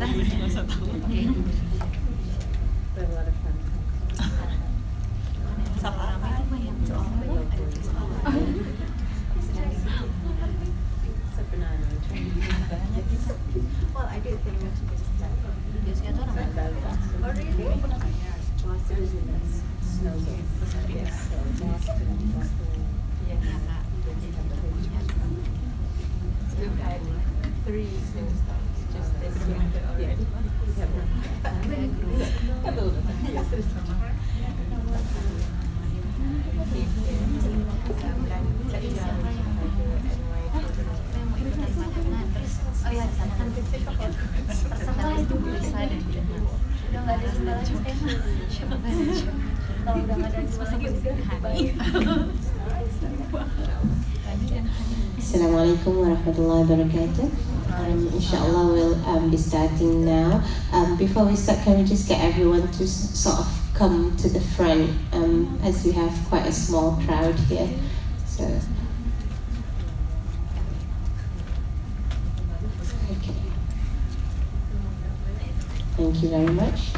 Okay. Well, I do think that you just Biasanya tuh orang Oh, really? Snow zone. Yes. We've had 3 snowstorms just this year. Yeah. Oh ya, di sana kan tersangka itu bisa dan tidak mau. Udah nggak ada setelah siapa nggak ada kalau udah nggak ada masa gitu Hani. Assalamualaikum warahmatullahi wabarakatuh. Inshallah we'll be starting now. Before we start, can we just get everyone to sort of come to the front, as we have quite a small crowd here. So. Okay. Thank you very much.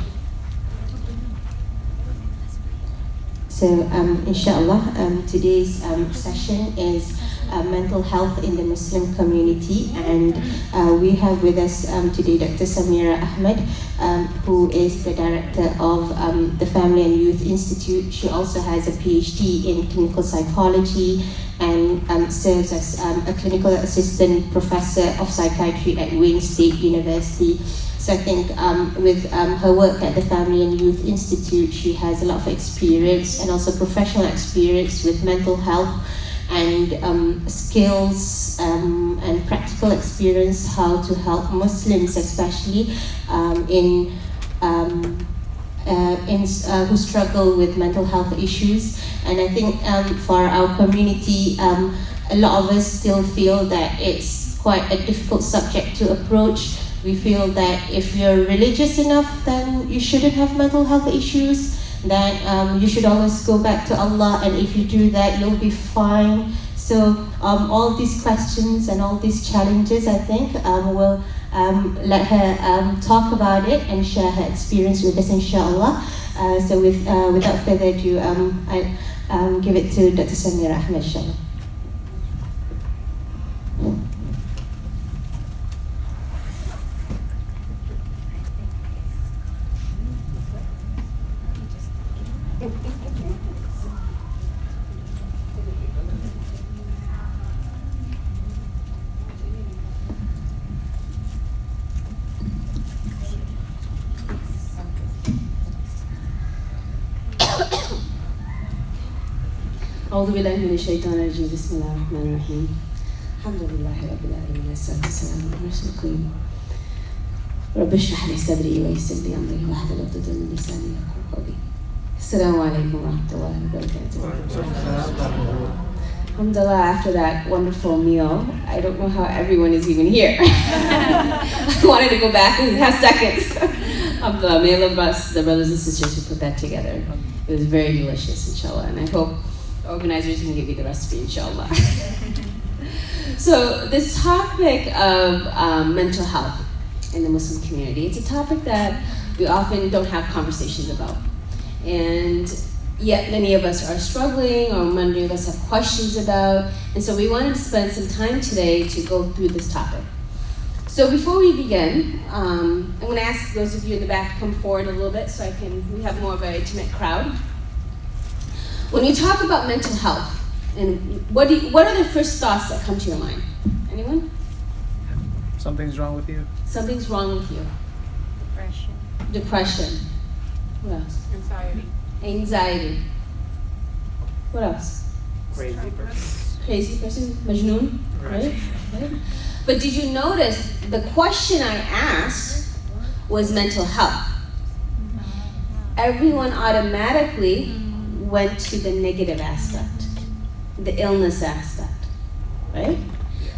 So, inshallah, today's session is mental health in the Muslim community, and we have with us today Dr. Samira Ahmed, who is the director of the Family and Youth Institute. She also has a PhD in clinical psychology and serves as a clinical assistant professor of psychiatry at Wayne State University. So I think with her work at the Family and Youth Institute, she has a lot of experience and also professional experience with mental health and skills and practical experience how to help Muslims, especially who struggle with mental health issues. And I think for our community, a lot of us still feel that it's quite a difficult subject to approach. We feel that if you're religious enough, then you shouldn't have mental health issues, that you should always go back to Allah, and if you do that, you'll be fine. So all these questions and all these challenges, I think, we'll let her talk about it and share her experience with us, inshallah. So without further ado, I give it to Dr. Samira Ahmed, inshallah. أعوذ بالله من الشيطان الرجيم بسم الله الرحمن الرحيم الحمد لله رب العالمين والصلاة والسلام على رسول الكريم رب اشرح لي صدري ويسر لي أمري واحلل عقدة من لساني يفقهوا قولي السلام عليكم ورحمة الله وبركاته. Alhamdulillah, after that wonderful meal, I don't know how everyone is even here. I wanted to go back and have seconds. Alhamdulillah, may Allah bless the brothers and sisters who put that together. It was very delicious, inshallah, and I hope organizers can give you the recipe, inshallah. So this topic of mental health in the Muslim community, it's a topic that we often don't have conversations about. And yet many of us are struggling, or many of us have questions about, and so we wanted to spend some time today to go through this topic. So before we begin, I'm going to ask those of you in the back to come forward a little bit so we have more of an intimate crowd. When you talk about mental health, and what are the first thoughts that come to your mind? Anyone? Something's wrong with you. Something's wrong with you. Depression. What else? Anxiety. What else? Crazy person. Crazy person. Majnoon. Right? But did you notice the question I asked was mental health? Everyone automatically went to the negative aspect, the illness aspect, right?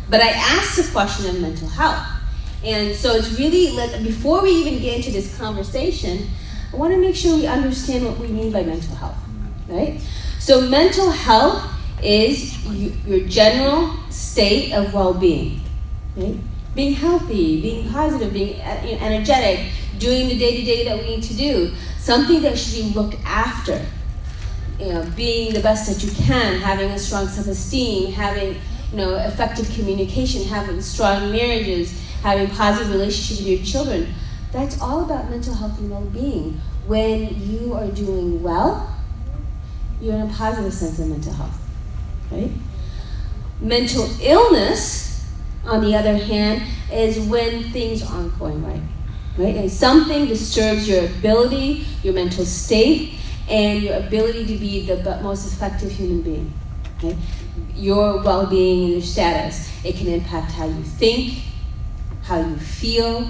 But I asked the question of mental health. And so it's really, before we even get into this conversation, I want to make sure we understand what we mean by mental health, right? So mental health is your general state of well-being, right? being healthy, being positive, being energetic, doing the day-to-day that we need to do. Something that should be looked after. Being the best that you can, having a strong self-esteem, having effective communication, having strong marriages, having positive relationships with your children. That's all about mental health and well-being. When you are doing well, you're in a positive sense of mental health, right? Mental illness, on the other hand, is when things aren't going right, right? And something disturbs your ability, your mental state, and your ability to be the most effective human being, okay? Your well-being and your status. It can impact how you think, how you feel,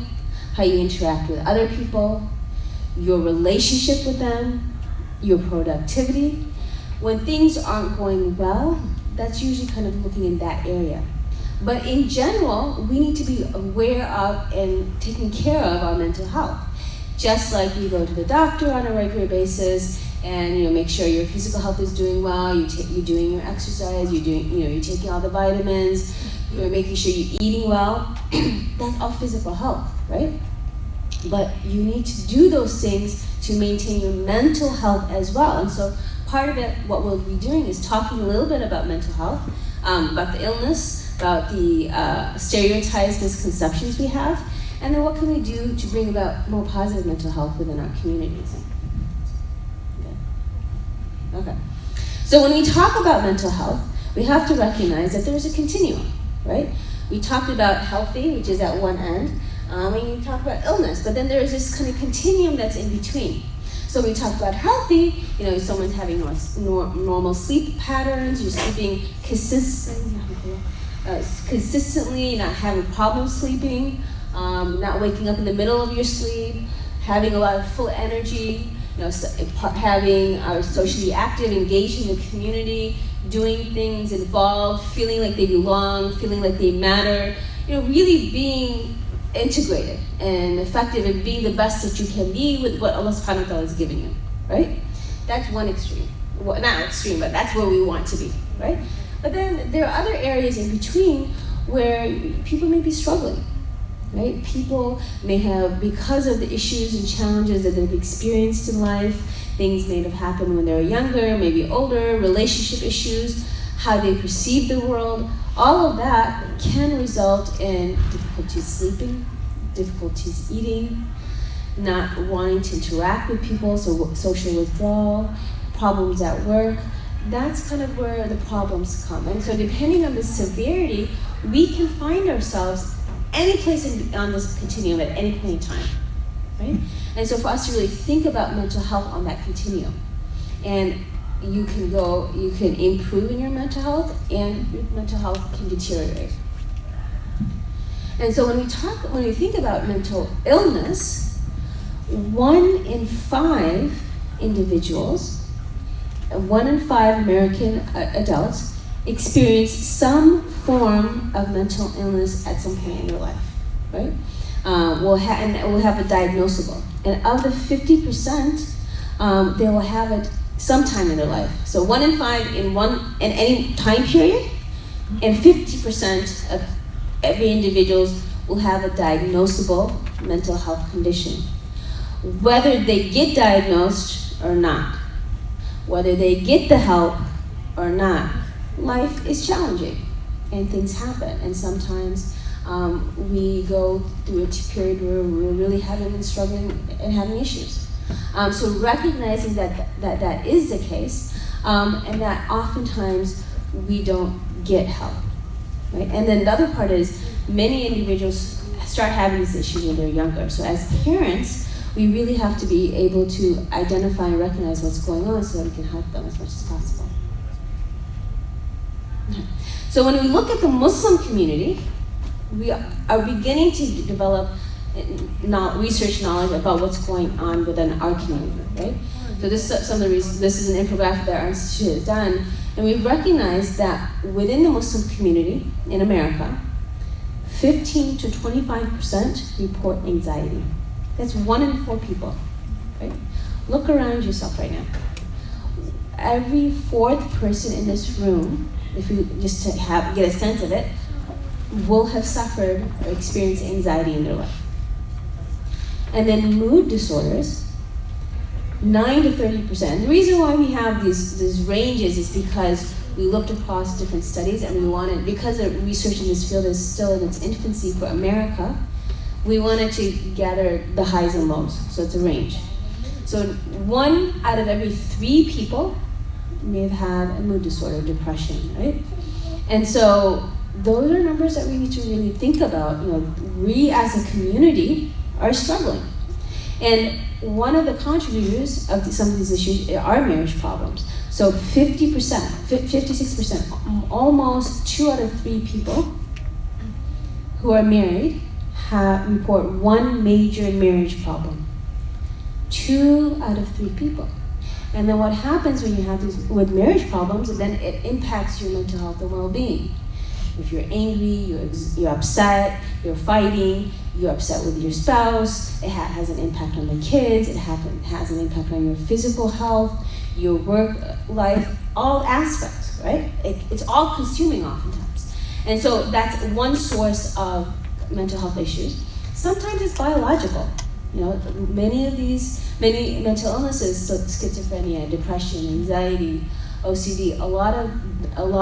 how you interact with other people, your relationship with them, your productivity. When things aren't going well, that's usually kind of looking in that area. But in general, we need to be aware of and taking care of our mental health. Just like you go to the doctor on a regular basis and make sure your physical health is doing well, you're doing your exercise, you're taking all the vitamins, you're making sure you're eating well. That's all physical health, right? But you need to do those things to maintain your mental health as well. And so part of it, what we'll be doing is talking a little bit about mental health, about the illness, about the stereotypes, misconceptions we have, and then what can we do to bring about more positive mental health within our communities. Okay. So when we talk about mental health, we have to recognize that there's a continuum, right? We talked about healthy, which is at one end, and we talk about illness, but then there's this kind of continuum that's in between. So when we talk about healthy, someone's having normal sleep patterns, you're sleeping consistently, not having problems sleeping, not waking up in the middle of your sleep, having a lot of full energy, having socially active, engaged in the community, doing things involved, feeling like they belong, feeling like they matter, really being integrated and effective and being the best that you can be with what Allah subhanahu wa ta'ala has given you, right? That's one extreme. Well, not extreme, but that's where we want to be, right? But then there are other areas in between where people may be struggling, right? People may have, because of the issues and challenges that they've experienced in life, things may have happened when they were younger, maybe older, relationship issues, how they perceive the world, all of that can result in difficulties sleeping, difficulties eating, not wanting to interact with people, so social withdrawal, problems at work. That's kind of where the problems come. And so depending on the severity, we can find ourselves any place on this continuum at any point in time, right? And so for us to really think about mental health on that continuum, and you can improve in your mental health, and your mental health can deteriorate. And so when we think about mental illness, 1 in 5 individuals, 1 in 5 American adults experience some form of mental illness at some point in their life, right? Will have a diagnosable. And of the 50%, they will have it sometime in their life. So 1 in 5 in any time period, and 50% of every individual will have a diagnosable mental health condition. Whether they get diagnosed or not, whether they get the help or not, life is challenging and things happen. And sometimes we go through a period where we're really struggling and having issues. So recognizing that is the case, and that oftentimes we don't get help, right? And then the other part is many individuals start having these issues when they're younger. So as parents, we really have to be able to identify and recognize what's going on so that we can help them as much as possible. So when we look at the Muslim community, we are beginning to develop research knowledge about what's going on within our community, right? So this is some of the reasons. This is an infographic that our institute has done, and we've recognized that within the Muslim community in America, 15 to 25% report anxiety. That's 1 in 4 people, right? Look around yourself right now. Every 4th person in this room, if you just to get a sense of it, will have suffered or experienced anxiety in their life. And then mood disorders, 9 to 30%. The reason why we have these ranges is because we looked across different studies and we wanted, because the research in this field is still in its infancy for America, we wanted to gather the highs and lows, so it's a range. So 1 out of every 3 people may have had a mood disorder, depression, right? And so those are numbers that we need to really think about. You know, we as a community are struggling. And one of the contributors of some of these issues are marriage problems. So 50%, 56%, almost 2 out of 3 people who are married report one major marriage problem. 2 out of 3 people. And then what happens when you have these with marriage problems, then it impacts your mental health and well-being. If you're angry, you're upset, you're fighting, you're upset with your spouse, it has an impact on the kids, it has an impact on your physical health, your work life, all aspects, right? It's all consuming oftentimes. And so that's one source of mental health issues. Sometimes it's biological. You know, many mental illnesses, so schizophrenia, depression, anxiety, OCD, a lot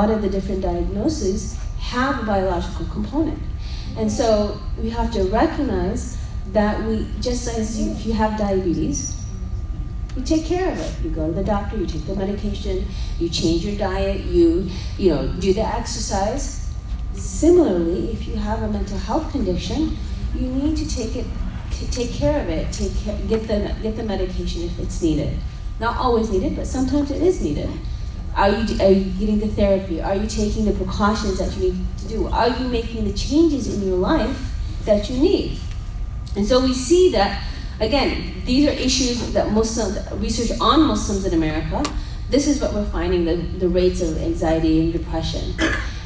of the different diagnoses have a biological component. And so we have to recognize that just as if you have diabetes, you take care of it. You go to the doctor, you take the medication, you change your diet, you do the exercise. Similarly, if you have a mental health condition, you need to take care of it, get the medication if it's needed. Not always needed, but sometimes it is needed. Are you getting the therapy? Are you taking the precautions that you need to do? Are you making the changes in your life that you need? And so we see that, again, these are issues that research on Muslims in America, this is what we're finding, the rates of anxiety and depression.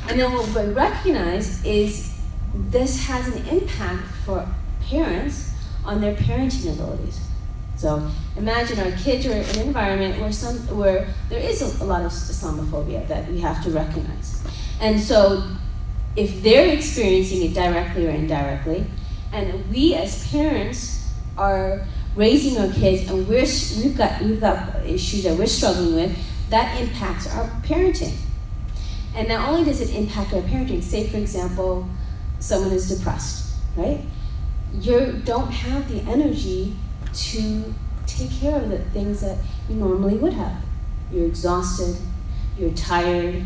And then what we recognize is this has an impact for parents on their parenting abilities. So imagine our kids are in an environment where there is a lot of Islamophobia that we have to recognize. And so if they're experiencing it directly or indirectly, and we as parents are raising our kids and we've got issues that we're struggling with, that impacts our parenting. And not only does it impact our parenting, say for example, someone is depressed, right? You don't have the energy to take care of the things that you normally would have. You're exhausted, you're tired,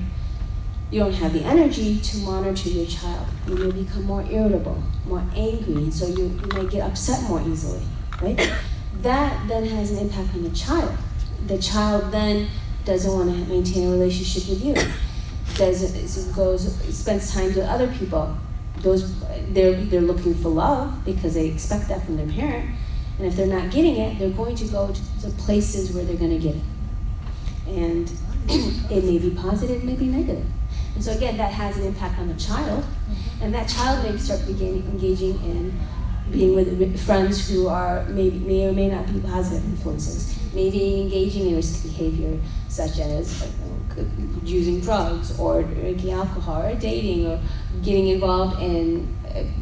you don't have the energy to monitor your child. You may become more irritable, more angry, and so you may get upset more easily, right? That then has an impact on the child. The child then doesn't want to maintain a relationship with you. Spends time with other people. They're looking for love because they expect that from their parent. And if they're not getting it, they're going to go to places where they're going to get it. And it may be positive, it may be negative. And so again, that has an impact on the child. And that child may start engaging in being with friends who may or may not be positive influences. Maybe engaging in risky behavior, such as using drugs or drinking alcohol or dating or getting involved in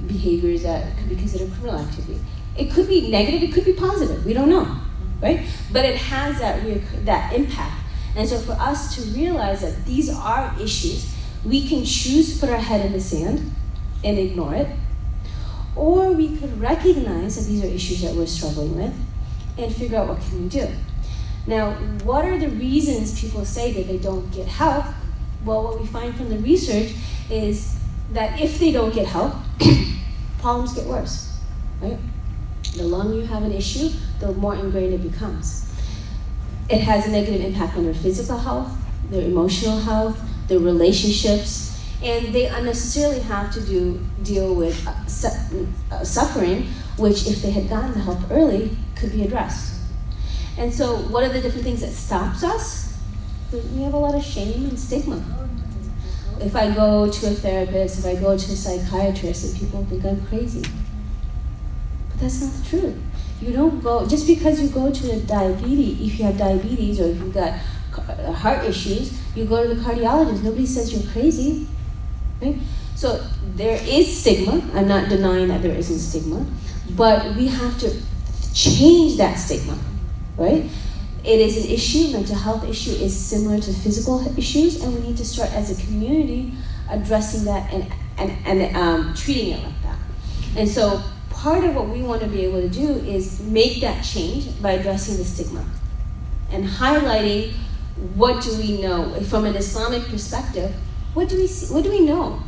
behaviors that could be considered criminal activity. It could be negative, it could be positive, we don't know, right? But it has that impact. And so for us to realize that these are issues, we can choose to put our head in the sand and ignore it, or we could recognize that these are issues that we're struggling with and figure out what can we do. Now, what are the reasons people say that they don't get help? Well, what we find from the research is that if they don't get help, problems get worse, right? The longer you have an issue, the more ingrained it becomes. It has a negative impact on their physical health, their emotional health, their relationships, and they unnecessarily have to deal with suffering, which if they had gotten the help early, could be addressed. And so what are the different things that stops us? We have a lot of shame and stigma. If I go to a therapist, if I go to a psychiatrist, and people think I'm crazy. But that's not the truth. You don't go, just because you go to if you have diabetes or if you've got heart issues, you go to the cardiologist. Nobody says you're crazy, right? So there is stigma. I'm not denying that there isn't stigma, but we have to change that stigma, right? It is an issue. Mental health issue is similar to physical issues, and we need to start as a community addressing that and treating it like that. And so part of what we want to be able to do is make that change by addressing the stigma and highlighting what do we know from an Islamic perspective. What do we see, what do we know,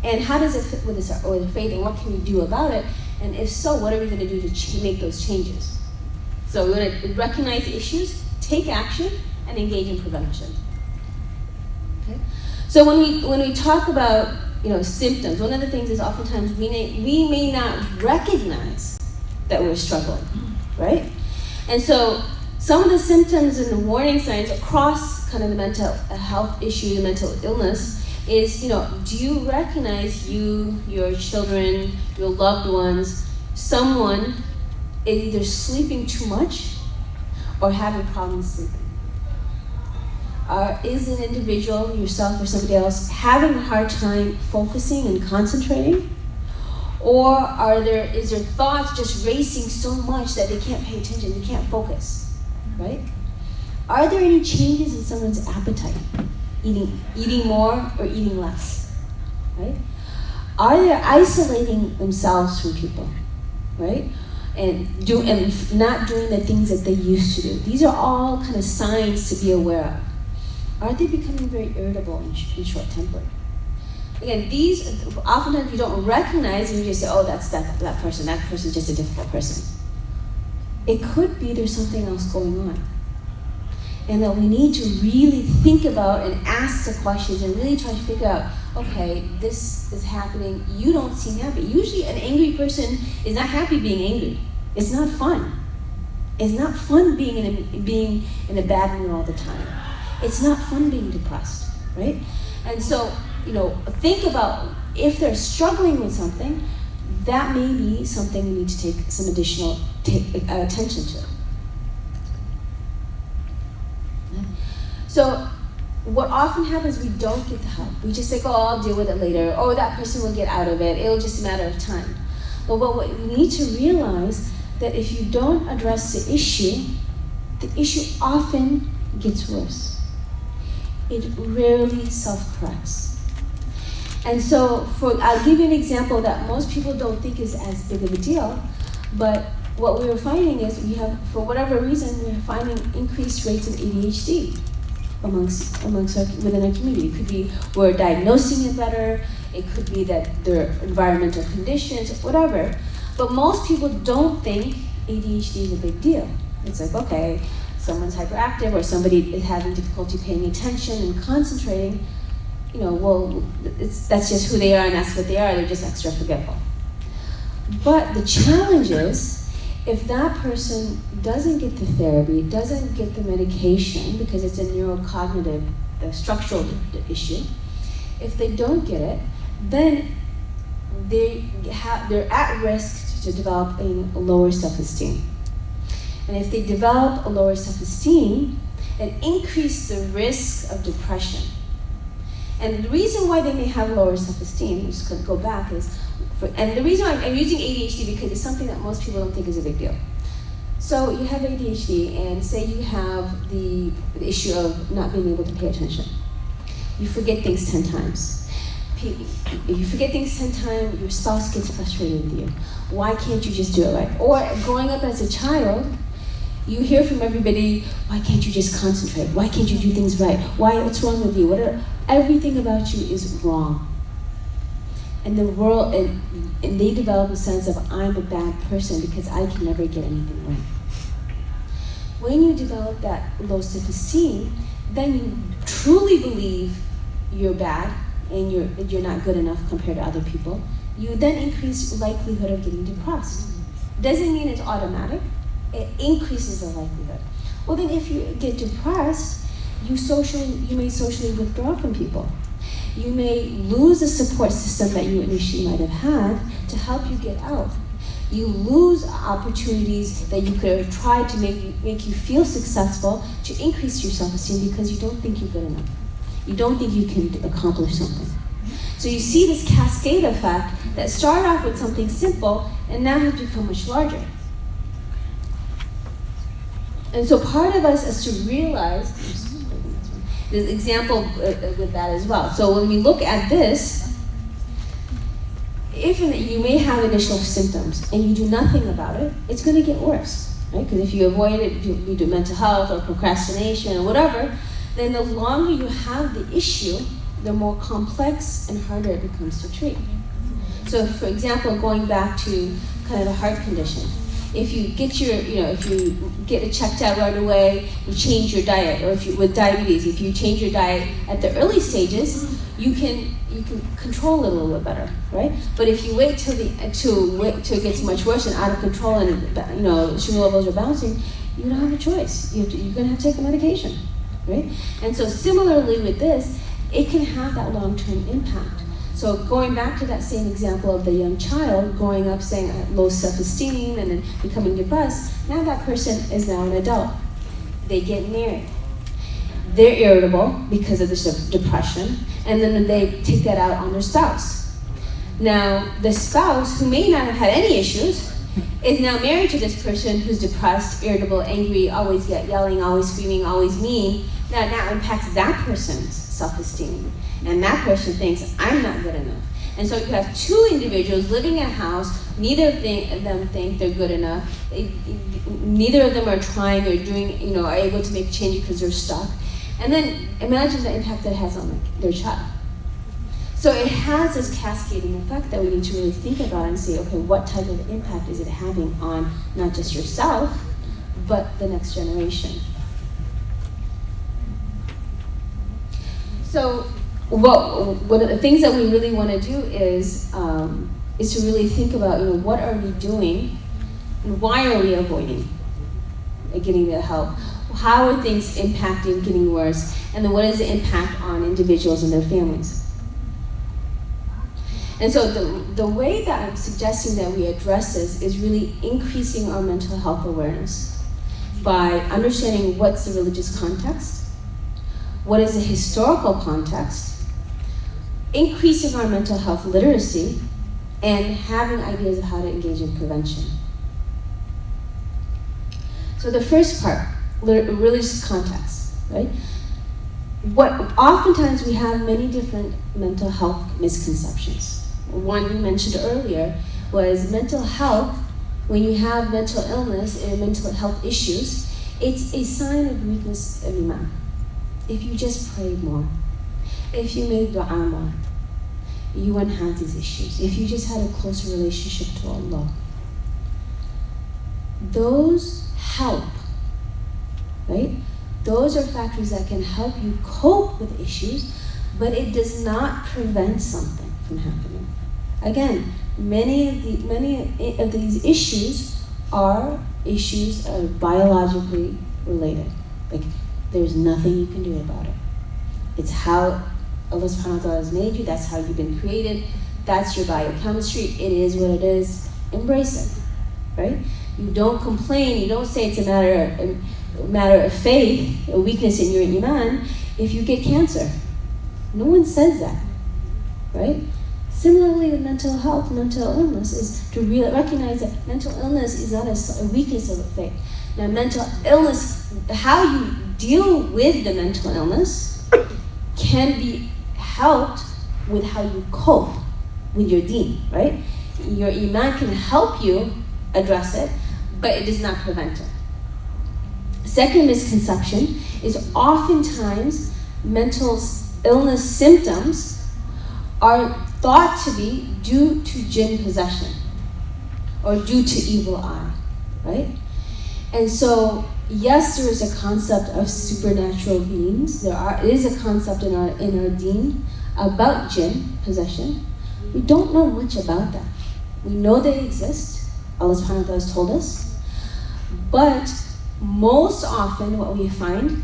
and how does it fit with this or the faith, and what can we do about it? And if so, what are we going to do to make those changes? So we want to recognize the issues, take action, and engage in prevention. Okay? So when we talk about symptoms, one of the things is oftentimes we may not recognize that we're struggling, right? And so some of the symptoms and the warning signs across kind of the mental health issue, the mental illness, is, do you recognize your children, your loved ones, someone is either sleeping too much or having problems sleeping? Is an individual, yourself or somebody else, having a hard time focusing and concentrating? Or is their thoughts just racing so much that they can't pay attention, they can't focus, right? Are there any changes in someone's appetite? Eating more or eating less, right? Are they isolating themselves from people, right? And not doing the things that they used to do. These are all kind of signs to be aware of. Are they becoming very irritable and short-tempered? Again, these oftentimes you don't recognize and you just say, oh, that's that person. That person's just a difficult person. It could be there's something else going on. And that we need to really think about and ask the questions and really try to figure out, okay, this is happening. You don't seem happy. Usually an angry person is not happy being angry. It's not fun. It's not fun being in a bad mood all the time. It's not fun being depressed, right? And so, think about if they're struggling with something, that may be something we need to take some additional attention to. So what often happens, we don't get the help. We just think, oh, I'll deal with it later. Oh, that person will get out of it. It'll just a matter of time. But what we need to realize that if you don't address the issue often gets worse. It rarely self-corrects. And so I'll give you an example that most people don't think is as big of a deal, but what we were finding is for whatever reason, we're finding increased rates of ADHD within our community. It could be we're diagnosing it better, it could be that there are environmental conditions, whatever. But most people don't think ADHD is a big deal. It's like, okay, someone's hyperactive or somebody is having difficulty paying attention and concentrating, that's just who they are and that's what they are, they're just extra forgetful. But the challenge is, if that person doesn't get the therapy, doesn't get the medication, because it's a neurocognitive, structural issue, if they don't get it, then they're at risk to developing a lower self-esteem. And if they develop a lower self-esteem, it increases the risk of depression. And the reason why they may have lower self-esteem, I'm just going to go back, and the reason I'm using ADHD because it's something that most people don't think is a big deal. So you have ADHD, and say you have the issue of not being able to pay attention. You forget things 10 times. You forget things 10 times, your spouse gets frustrated with you. Why can't you just do it right? Or growing up as a child, you hear from everybody, why can't you just concentrate? Why can't you do things right? What's wrong with you? Everything about you is wrong. And the world, and they develop a sense of, I'm a bad person because I can never get anything right. When you develop that low self-esteem, then you truly believe you're bad and you're not good enough compared to other people. You then increase likelihood of getting depressed. Doesn't mean it's automatic. It increases the likelihood. Well, then if you get depressed, you may socially withdraw from people. You may lose the support system that you initially might have had to help you get out. You lose opportunities that you could have tried to make you feel successful to increase your self-esteem because you don't think you're good enough. You don't think you can accomplish something. So you see this cascade effect that started off with something simple and now has become much larger. And so part of us is to realize, there's an example with that as well. So when we look at this, if you may have initial symptoms and you do nothing about it, it's going to get worse, right? Because if you avoid it, if you do mental health or procrastination or whatever, then the longer you have the issue, the more complex and harder it becomes to treat. So for example, going back to kind of the heart condition, if you get if you get it checked out right away, you change your diet, or if you, with diabetes, if you change your diet at the early stages, you can control it a little bit better, right? But if you wait till it gets much worse and out of control, and sugar levels are bouncing, you don't have a choice. You're going to have to take the medication, right? And so similarly with this, it can have that long-term impact. So going back to that same example of the young child growing up saying low self-esteem and then becoming depressed, now that person is now an adult. They get married. They're irritable because of this depression, and then they take that out on their spouse. Now, the spouse, who may not have had any issues, is now married to this person who's depressed, irritable, angry, always yelling, always screaming, always mean. Now impacts that person's self-esteem. And that person thinks, I'm not good enough. And so you have two individuals living in a house, neither of them think they're good enough. Neither of them are trying or doing, are able to make change because they're stuck. And then imagine the impact that it has on their child. So it has this cascading effect that we need to really think about and say, okay, what type of impact is it having on not just yourself, but the next generation? So one of the things that we really want to do is to really think about, what are we doing and why are we avoiding getting the help? How are things impacting, getting worse? And then what is the impact on individuals and their families? And so the way that I'm suggesting that we address this is really increasing our mental health awareness by understanding what's the religious context, what is the historical context, increasing our mental health literacy, and having ideas of how to engage in prevention. So the first part, religious context, right? Oftentimes we have many different mental health misconceptions. One we mentioned earlier was mental health. When you have mental illness and mental health issues, it's a sign of weakness of iman. If you just prayed more, if you made dua more, you wouldn't have these issues. If you just had a closer relationship to Allah, those help, right? Those are factors that can help you cope with issues, but it does not prevent something from happening. Again, many of these issues are biologically related. Like, there's nothing you can do about it. It's how Allah subhanahu wa ta'ala has made you, that's how you've been created, that's your biochemistry, it is what it is, embrace it, right? You don't complain, you don't say it's a matter of faith, a weakness in your iman, if you get cancer. No one says that, right? Similarly with mental health, mental illness is to recognize that mental illness is not a weakness of the faith. Now mental illness, how you deal with the mental illness can be helped with how you cope with your deen, right? Your iman can help you address it, but it does not prevent it. Second misconception is oftentimes mental illness symptoms are thought to be due to jinn possession or due to evil eye, right? And so, yes, there is a concept of supernatural beings. There is a concept in our deen about jinn possession. We don't know much about that. We know they exist. Allah subhanahu wa ta'ala has told us. But most often what we find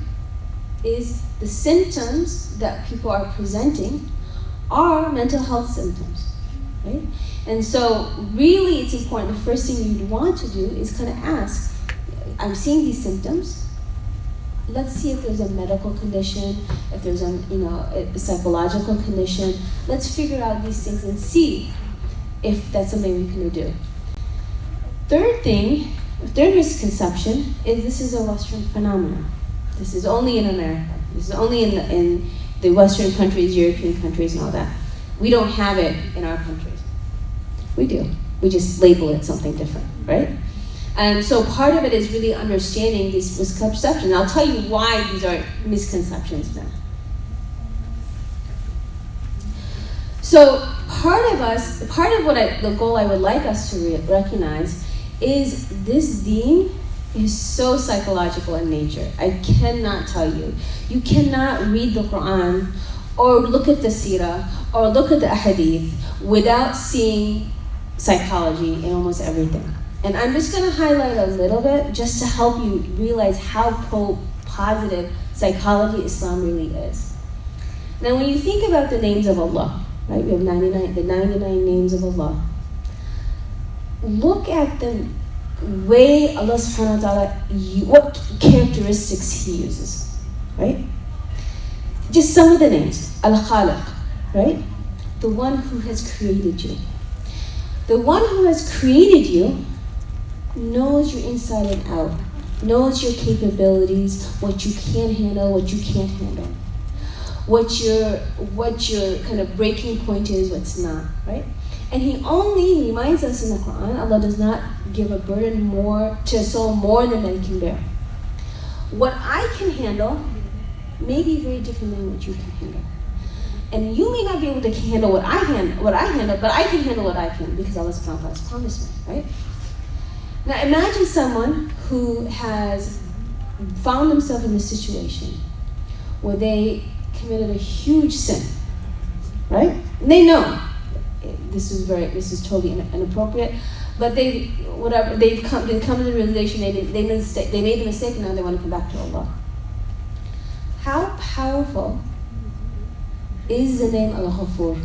is the symptoms that people are presenting are mental health symptoms, right? And so really it's important, the first thing you'd want to do is kind of ask, I'm seeing these symptoms, let's see if there's a medical condition, if there's a psychological condition. Let's figure out these things and see if that's something we can do. Third misconception is this is a Western phenomenon. This is only in America. This is only in the Western countries, European countries, and all that. We don't have it in our countries. We do. We just label it something different, right? And so part of it is really understanding these misconceptions. I'll tell you why these are misconceptions now. So part of the goal I would like us to recognize is this deen is so psychological in nature. I cannot tell you. You cannot read the Quran or look at the seerah or look at the ahadith without seeing psychology in almost everything. And I'm just going to highlight a little bit just to help you realize how positive psychology Islam really is. Now when you think about the names of Allah, right? We have the 99 names of Allah. Look at the way Allah subhanahu wa ta'ala, what characteristics He uses, right? Just some of the names. Al-Khaliq, right? The one who has created you. The one who has created you knows your inside and out, knows your capabilities, what you can handle, what you can't handle, what your kind of breaking point is, what's not, right? And He only reminds us in the Quran, Allah does not give a burden to a soul more than they can bear. What I can handle may be very different than what you can handle. And you may not be able to handle what I handle, but I can handle what I can because Allah subhanahu wa ta'ala has promised me, right? Now imagine someone who has found themselves in a situation where they committed a huge sin, right? And they know this is totally inappropriate, but they've come to the realization they made the mistake, and now they want to come back to Allah. How powerful is the name Al-Ghafur?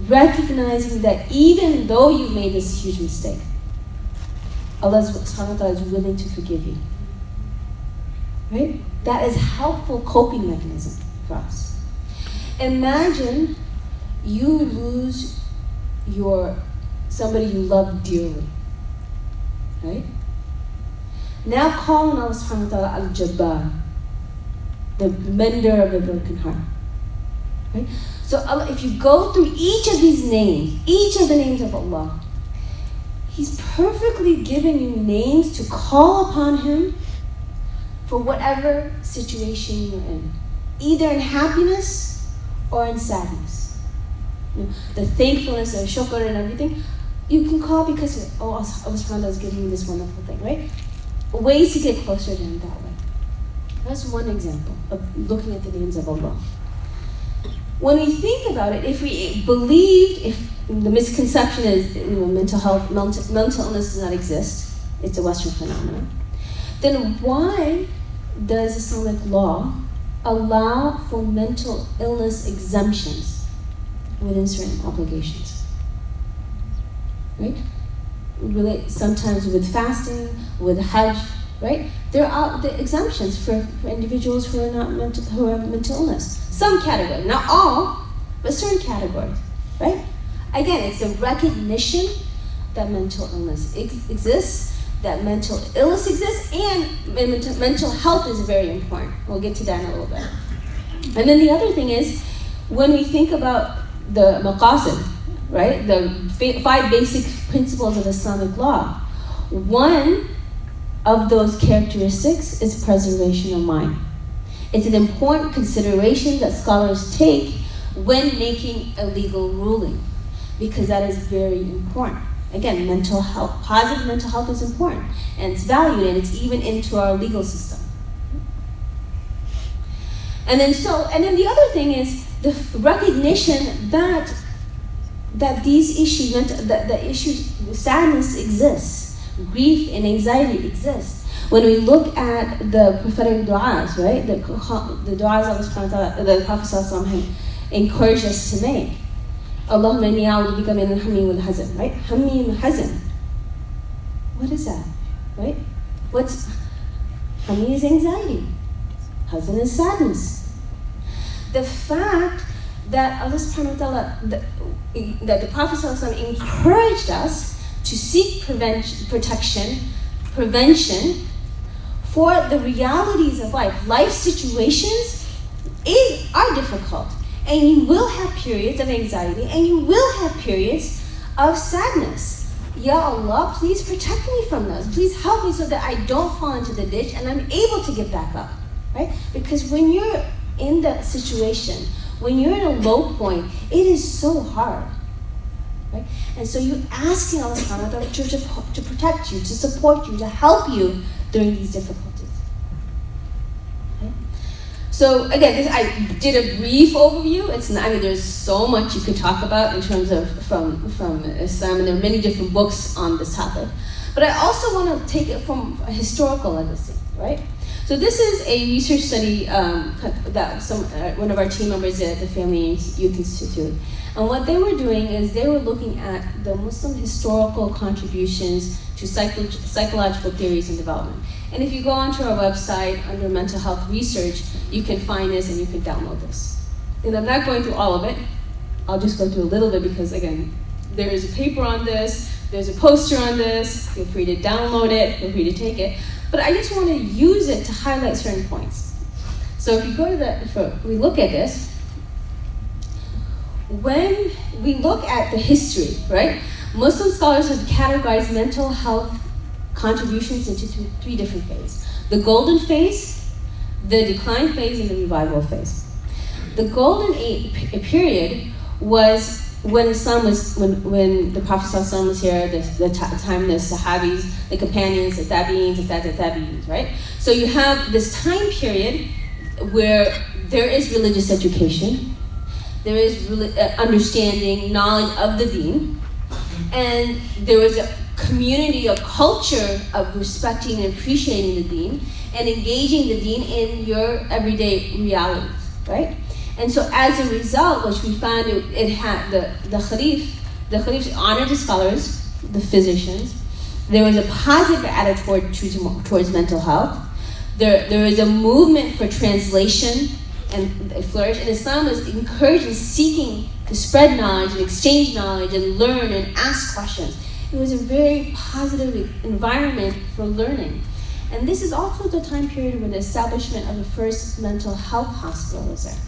Recognizing that even though you've made this huge mistake, Allah subhanahu wa ta'ala is willing to forgive you. Right? That is a helpful coping mechanism for us. Imagine you lose somebody you love dearly. Right? Now call on Allah subhanahu wa ta'ala Al-Jabbar, the mender of the broken heart. Right? So Allah, if you go through each of these names, each of the names of Allah, He's perfectly given you names to call upon Him for whatever situation you're in, either in happiness or in sadness. The thankfulness and shukr and everything, you can call because Allah subhanahu wa ta'ala is giving you this wonderful thing, right? Ways to get closer to Him that way. That's one example of looking at the names of Allah. When we think about it, if we believed, if the misconception is mental illness does not exist, it's a Western phenomenon, then why does Islamic law allow for mental illness exemptions within certain obligations? Right? Sometimes with fasting, with Hajj, right? There are the exemptions for individuals who have mental illness. Some categories, not all, but certain categories, right? Again, it's a recognition that mental illness exists, that mental illness exists, and mental health is very important. We'll get to that in a little bit. And then the other thing is, when we think about the maqasid, right? The 5 basic principles of Islamic law, one of those characteristics is preservation of mind. It's an important consideration that scholars take when making a legal ruling, because that is very important. Again, mental health, positive mental health is important, and it's valued, and it's even into our legal system. And then the other thing is the recognition that these issues, the issues, sadness exists, grief and anxiety exist. When we look at the prophetic du'as, right, the du'as the Prophet ﷺ encouraged us to make. Allahumma inni a'udhu bika min al-hammi wal hazan, right? Hammi and hazan. What is that, right? Hamid is anxiety. Hazan is sadness. The fact that Allah subhanahu wa ta'ala, that the Prophet ﷺ encouraged us to seek protection, prevention for the realities of life. Life situations are difficult. And you will have periods of anxiety, and you will have periods of sadness. Ya Allah, please protect me from those. Please help me so that I don't fall into the ditch and I'm able to get back up, right? Because when you're in that situation, when you're in a low point, it is so hard, right? And so you're asking Allah subhanahu wa ta'ala to protect you, to support you, to help you during these difficulties. So again, I did a brief overview. There's so much you could talk about in terms of from Islam, and there are many different books on this topic. But I also want to take it from a historical legacy, right? So this is a research study that one of our team members at the Family Youth Institute. And what they were doing is they were looking at the Muslim historical contributions to psychological theories and development. And if you go onto our website under mental health research, you can find this and you can download this. And I'm not going through all of it. I'll just go through a little bit because, again, there is a paper on this, there's a poster on this, feel free to download it, feel free to take it. But I just want to use it to highlight certain points. So if you go to we look at this, when we look at the history, right? Muslim scholars have categorized mental health contributions into three different phases. The golden phase, the decline phase, and the revival phase. The golden period was when Islam was, when the Prophet ﷺ was here, the time the Sahabis, the companions, the Tabi'ins, the Tabi'ins, right? So you have this time period where there is religious education, there is understanding, knowledge of the deen, and there was a community, a culture of respecting and appreciating the deen and engaging the deen in your everyday realities, right? And so as a result, which we found it had the Khalif honored the scholars, the physicians. There was a positive attitude towards mental health. There was a movement for translation and it flourished. And Islam was encouraging, seeking to spread knowledge and exchange knowledge and learn and ask questions. It was a very positive environment for learning. And this is also the time period when the establishment of the first mental health hospital was there.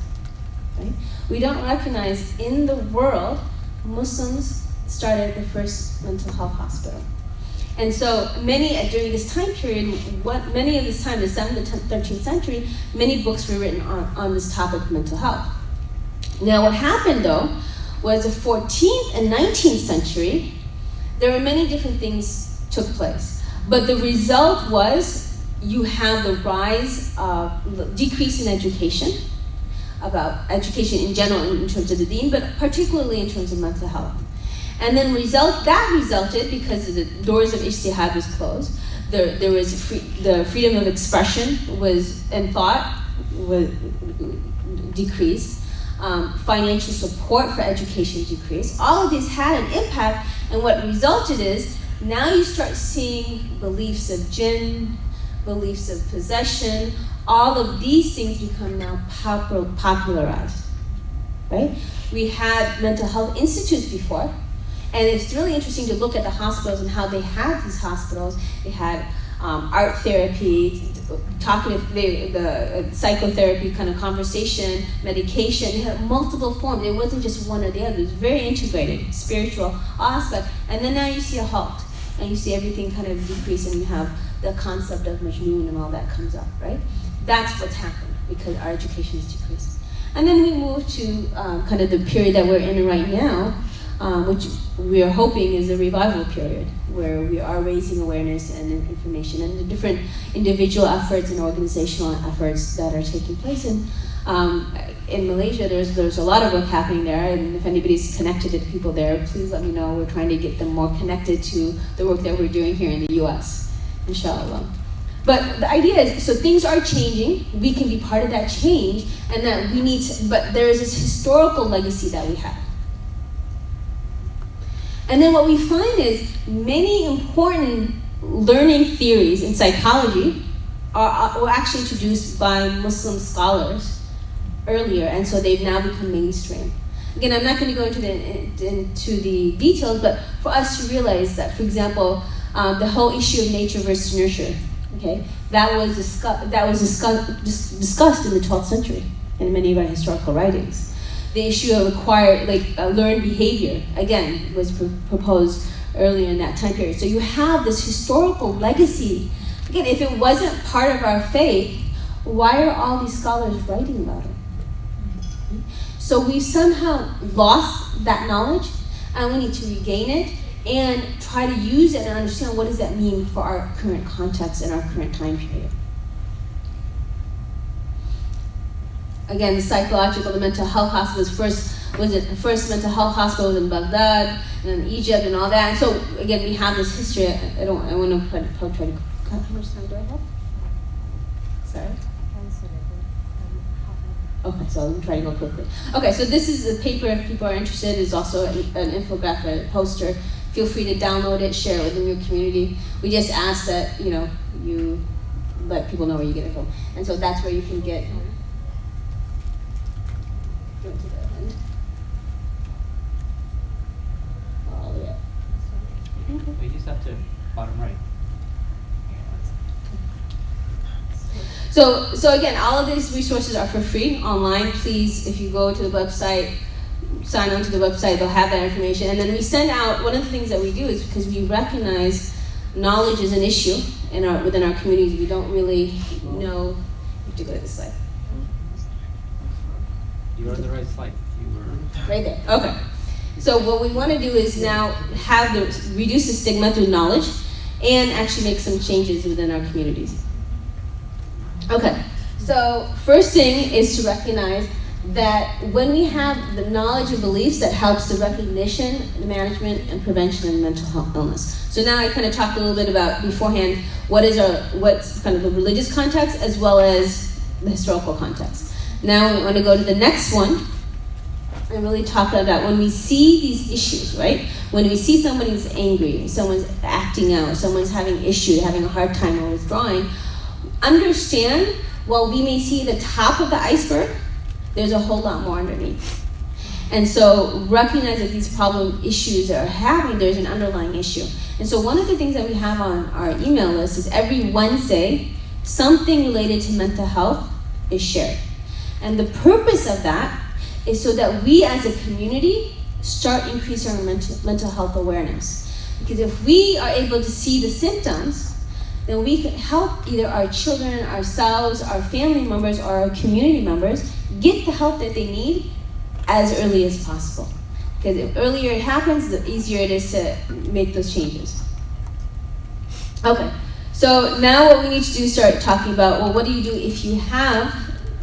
Right? We don't recognize in the world, Muslims started the first mental health hospital. And so during this time period, the 7th and 13th century, many books were written on this topic of mental health. Now what happened though, was the 14th and 19th century, there were many different things took place. But the result was you have the rise of decrease in education, about education in general in terms of the deen, but particularly in terms of mental health. And then that resulted because the doors of ijtihad was closed. There was the freedom of expression and thought was decreased. Financial support for education decreased. All of these had an impact, and what resulted is now you start seeing beliefs of jinn, beliefs of possession. All of these things become now popularized, right? We had mental health institutes before, and it's really interesting to look at the hospitals and how they had these hospitals. They had art therapy, the psychotherapy kind of conversation, medication. They had multiple forms. It wasn't just one or the other. It was very integrated, spiritual aspect. And then now you see a halt, and you see everything kind of decrease, and you have the concept of majnoon and all that comes up, right? That's what's happened because our education is decreased. And then we move to kind of the period that we're in right now, which we are hoping is a revival period, where we are raising awareness and information and the different individual efforts and organizational efforts that are taking place. And in Malaysia, there's a lot of work happening there, and if anybody's connected to the people there, please let me know. We're trying to get them more connected to the work that we're doing here in the US, inshallah. But the idea is, so things are changing, we can be part of that change, and that we need to, but there is this historical legacy that we have. And then what we find is many important learning theories in psychology were actually introduced by Muslim scholars earlier, and so they've now become mainstream. Again, I'm not going to go into the details, but for us to realize that, for example, the whole issue of nature versus nurture, okay, that was discussed in the 12th century in many of our historical writings. The issue of learned behavior, again, was proposed earlier in that time period. So you have this historical legacy. Again, if it wasn't part of our faith, why are all these scholars writing about it? So we somehow lost that knowledge, and we need to regain it and try to use it and understand what does that mean for our current context and our current time period. Again, the psychological, the mental health hospitals the first mental health hospital was in Baghdad and in Egypt and all that. And so again, we have this history. I want to try to cut. How much time do I have? Sorry. Okay, so I'm trying to go quickly. Okay, so this is the paper. If people are interested, is also an infographic, a poster. Feel free to download it, share it within your community. We just ask that you let people know where you get it from, and so that's where you can get. Go to the end. Oh yeah. We just have to bottom right. So again, all of these resources are for free online. Please, if you go to the website, sign on to the website, they'll have that information. And then we send out, one of the things that we do is because we recognize knowledge is an issue within our communities. We don't really know. You have to go to this slide. You were on the right slide. You were Right there. Okay. So what we want to do is now reduce the stigma through knowledge and actually make some changes within our communities. Okay, so first thing is to recognize that when we have the knowledge and beliefs, that helps the recognition, the management, and prevention of mental health illness. So now I kind of talked a little bit about beforehand what's kind of the religious context as well as the historical context. Now we want to go to the next one and really talk about when we see these issues, right? When we see somebody's angry, someone's acting out, someone's having issue, having a hard time or withdrawing, understand, while we may see the top of the iceberg, there's a whole lot more underneath. And so recognize that these problem issues that are having, there's an underlying issue. And so one of the things that we have on our email list is every Wednesday, something related to mental health is shared. And the purpose of that is so that we as a community start increasing our mental health awareness. Because if we are able to see the symptoms, then we can help either our children, ourselves, our family members, or our community members get the help that they need as early as possible. Because the earlier it happens, the easier it is to make those changes. Okay, so now what we need to do is start talking about, well, what do you do if you have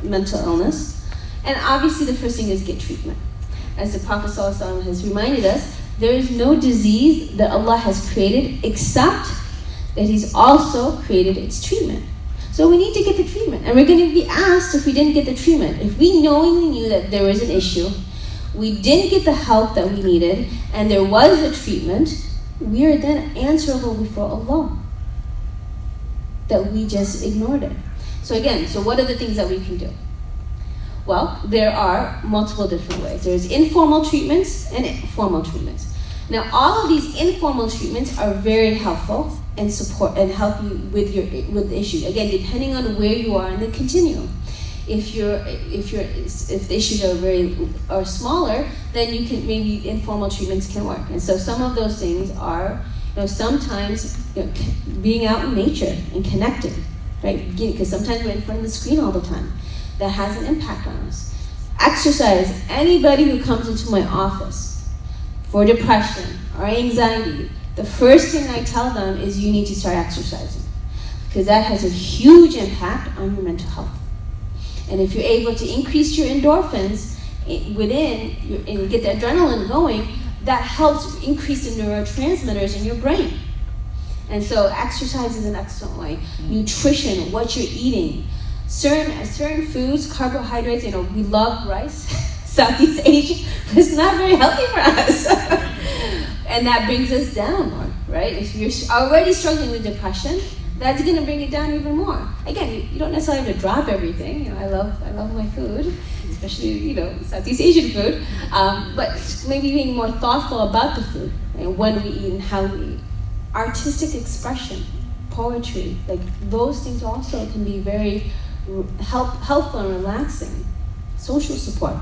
mental illness? And obviously the first thing is get treatment. As the Prophet ﷺ has reminded us, there is no disease that Allah has created except that He's also created its treatment. So we need to get the treatment. And we're going to be asked if we didn't get the treatment. If we knowingly knew that there was an issue, we didn't get the help that we needed, and there was a treatment, we are then answerable before Allah that we just ignored it. So again, what are the things that we can do? Well, there are multiple different ways. There's informal treatments and formal treatments. Now, all of these informal treatments are very helpful and support and help you with the issue. Again, depending on where you are in the continuum. If the issues are smaller, then you can maybe informal treatments can work. And so some of those things are, sometimes being out in nature and connecting, right? Because sometimes we're in front of the screen all the time. That has an impact on us. Exercise. Anybody who comes into my office for depression or anxiety, the first thing I tell them is you need to start exercising, because that has a huge impact on your mental health. And if you're able to increase your endorphins and get the adrenaline going, that helps increase the neurotransmitters in your brain. And so exercise is an excellent way. Nutrition, what you're eating. Certain foods, carbohydrates, we love rice, Southeast Asia, but it's not very healthy for us. And that brings us down more, right? If you're already struggling with depression, that's going to bring it down even more. Again, you don't necessarily have to drop everything. You know, I love my food, especially, you know, Southeast Asian food. But maybe being more thoughtful about the food and when we eat and how we eat. Artistic expression, poetry, like those things also can be very helpful and relaxing. Social support,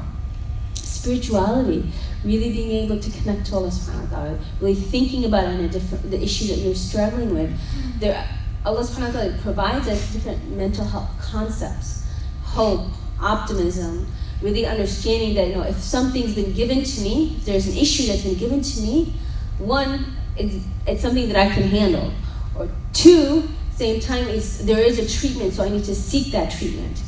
spirituality, really being able to connect to Allah subhanahu wa ta'ala, really thinking about it in a different, the issue that you're struggling with. Allah subhanahu wa ta'ala provides us different mental health concepts, hope, optimism, really understanding that, you know, if something's been given to me, if there's an issue that's been given to me, one, it's something that I can handle. Or two, same time, there is a treatment, so I need to seek that treatment.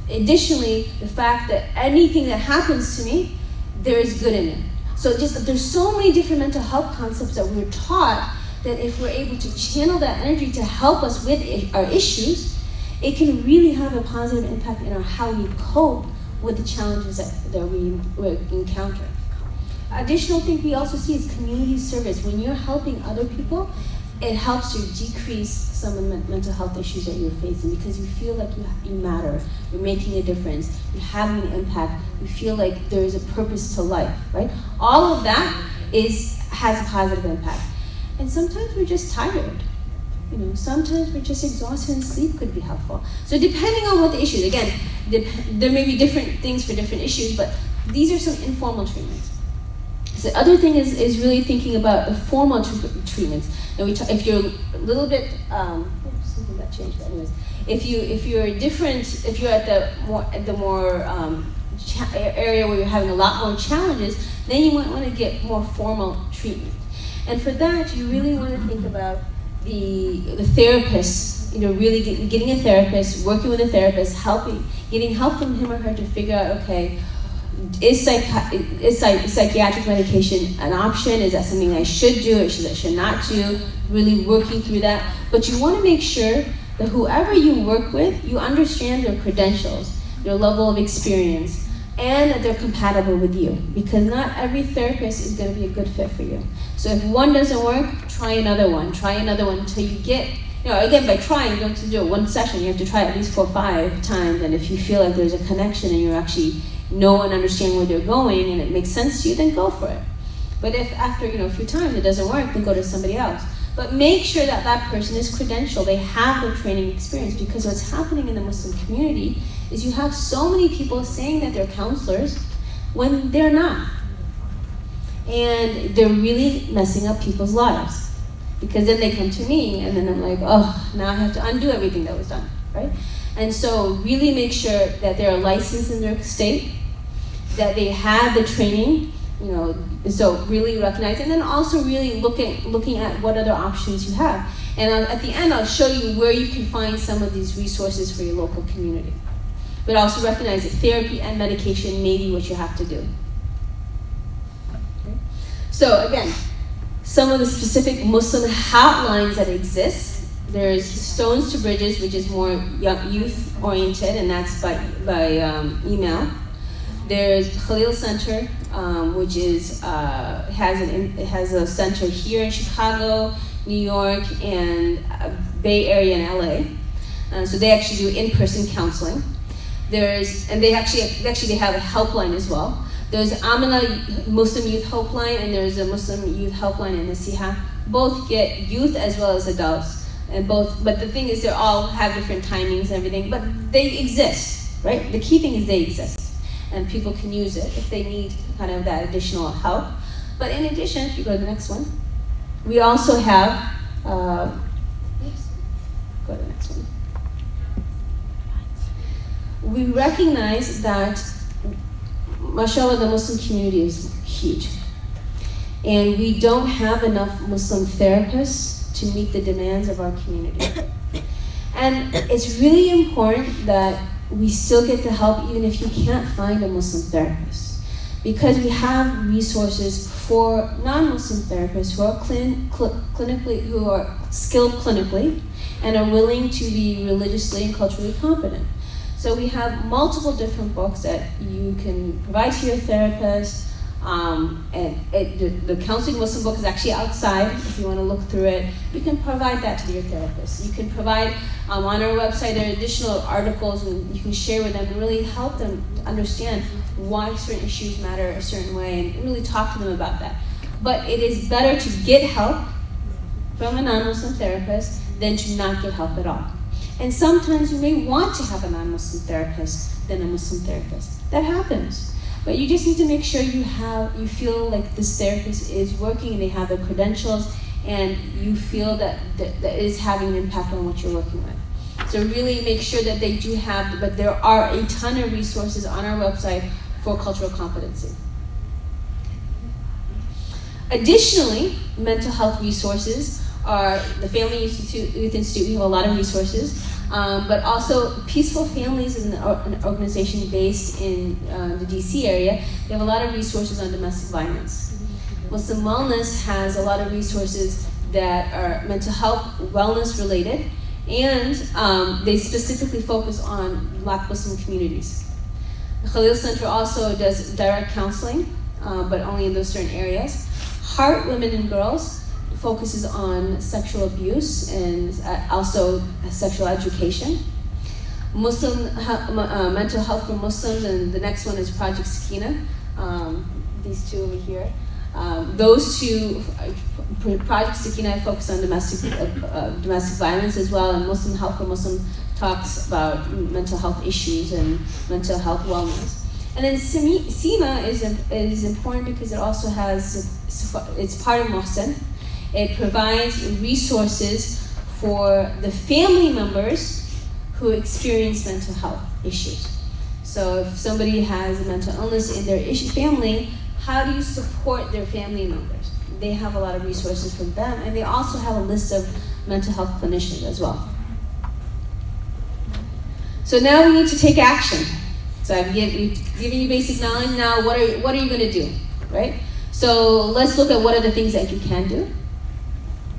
Additionally, the fact that anything that happens to me, there is good in it. So there's so many different mental health concepts that we're taught that if we're able to channel that energy to help us with our issues, it can really have a positive impact in how we cope with the challenges that we encounter. Additional thing we also see is community service. When you're helping other people, it helps you decrease some of the mental health issues that you're facing because you feel like you matter, you're making a difference, you're having an impact, you feel like there is a purpose to life, right? All of that has a positive impact. And sometimes we're just tired. You know, sometimes we're just exhausted and sleep could be helpful. So depending on what the issue is, again, there may be different things for different issues, but these are some informal treatments. The other thing is really thinking about the formal treatments. And if you're a little bit, something got changed, but anyways, if you're at the more area where you're having a lot more challenges, then you might want to get more formal treatment. And for that, you really want to think about the therapist. You know, really getting a therapist, working with a therapist, getting help from him or her to figure out, okay, is psychiatric medication an option? Is that something I should do or I should not do? Really working through that. But you want to make sure that whoever you work with, you understand their credentials, their level of experience, and that they're compatible with you. Because not every therapist is going to be a good fit for you. So if one doesn't work, try another one until you get, you know, again, by trying, you don't have to do it one session. You have to try it at least 4 or 5 times. And if you feel like there's a connection and you actually know and understand where they're going and it makes sense to you, then go for it. But if after, you know, a few times it doesn't work, then go to somebody else. But make sure that that person is credentialed, they have the training experience, because what's happening in the Muslim community is you have so many people saying that they're counselors when they're not. And they're really messing up people's lives. Because then they come to me and then I'm like, oh, now I have to undo everything that was done, right? And so really make sure that they're licensed in their state, that they have the training, you know, so really recognize, and then also really looking at what other options you have. And at the end, I'll show you where you can find some of these resources for your local community. But also recognize that therapy and medication may be what you have to do. Okay? So again, some of the specific Muslim hotlines that exist. There's Stones to Bridges, which is more youth-oriented, and that's by email. There's Khalil Center, which has a center here in Chicago, New York, and Bay Area and LA. So they actually do in-person counseling. They have a helpline as well. There's Amina Muslim Youth Helpline, and there's a Muslim Youth Helpline in Nasiha. Both get youth as well as adults. But the thing is, they all have different timings and everything, but they exist, right? The key thing is they exist, and people can use it if they need kind of that additional help. But in addition, if you go to the next one, we also have, go to the next one. We recognize that, mashallah, the Muslim community is huge. And we don't have enough Muslim therapists to meet the demands of our community. And it's really important that we still get the help even if you can't find a Muslim therapist. Because we have resources for non-Muslim therapists who are who are skilled clinically and are willing to be religiously and culturally competent. So we have multiple different books that you can provide to your therapist. The Counseling Muslim book is actually outside if you want to look through it. You can provide that to your therapist. You can provide on our website there are additional articles and you can share with them and really help them to understand why certain issues matter a certain way and really talk to them about that. But it is better to get help from a non-Muslim therapist than to not get help at all. And sometimes you may want to have a non-Muslim therapist than a Muslim therapist. That happens. But you just need to make sure you feel like this therapist is working and they have the credentials and you feel that is having an impact on what you're working with. So really make sure that they do have, but there are a ton of resources on our website for cultural competency. Additionally, mental health resources are the Family Youth Institute. We have a lot of resources, but also Peaceful Families is an organization based in the DC area. They have a lot of resources on domestic violence. Muslim Wellness has a lot of resources that are mental health, wellness related, and they specifically focus on Black Muslim communities. The Khalil Center also does direct counseling, but only in those certain areas. Heart Women and Girls focuses on sexual abuse and also sexual education. Muslim mental health for Muslims, and the next one is Project Sakina. These two over here. Those two, Project Sakina focus on domestic violence as well, and Muslim Health for Muslim talks about mental health issues and mental health wellness. And then SEMA is important because it also has, it's part of Mohsen. It provides resources for the family members who experience mental health issues. So if somebody has a mental illness in their family, how do you support their family members? They have a lot of resources for them, and they also have a list of mental health clinicians as well. So now we need to take action. So I've given you basic knowledge. Now what are you going to do, right? So let's look at what are the things that you can do.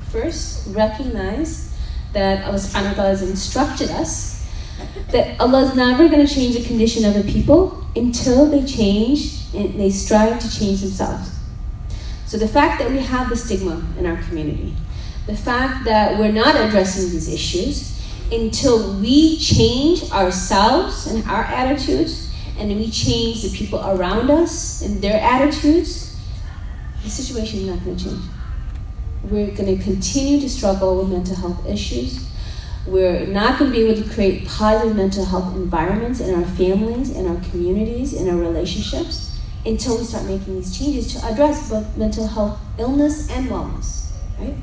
First, recognize that Allah subhanahu wa ta'ala has instructed us that Allah is never going to change the condition of the people until they change and they strive to change themselves. So the fact that we have the stigma in our community, the fact that we're not addressing these issues until we change ourselves and our attitudes, and we change the people around us and their attitudes, the situation is not going to change. We're going to continue to struggle with mental health issues. We're not going to be able to create positive mental health environments in our families, in our communities, in our relationships, until we start making these changes to address both mental health illness and wellness, right?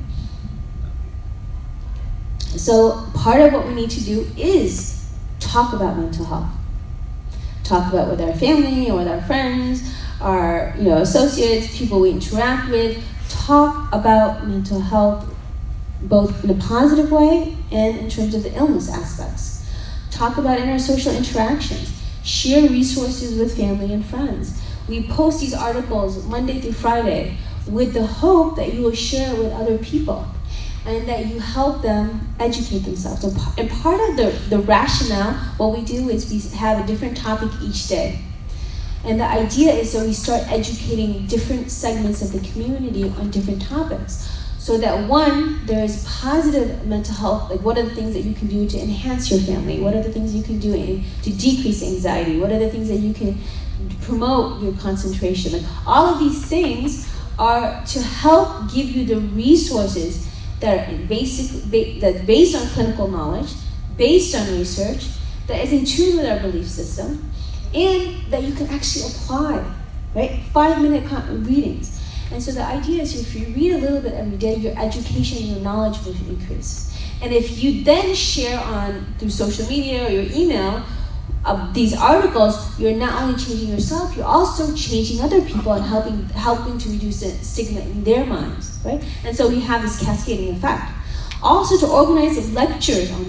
So part of what we need to do is talk about mental health. Talk about with our family or with our friends, our associates, people we interact with. Talk about mental health both in a positive way and in terms of the illness aspects. Talk about in our social interactions. Share resources with family and friends. We post these articles Monday through Friday with the hope that you will share it with other people and that you help them educate themselves. And part of the rationale, what we do is we have a different topic each day. And the idea is so we start educating different segments of the community on different topics. So that one, there's positive mental health, like what are the things that you can do to enhance your family? What are the things you can do to decrease anxiety? What are the things that you can promote your concentration? Like all of these things are to help give you the resources that are that's based on clinical knowledge, based on research, that is in tune with our belief system, and that you can actually apply, right? 5-minute readings. And so the idea is if you read a little bit every day, your education and your knowledge will increase. And if you then share through social media or your email these articles, you're not only changing yourself, you're also changing other people and helping to reduce the stigma in their minds, right? And so we have this cascading effect. Also to organize lectures in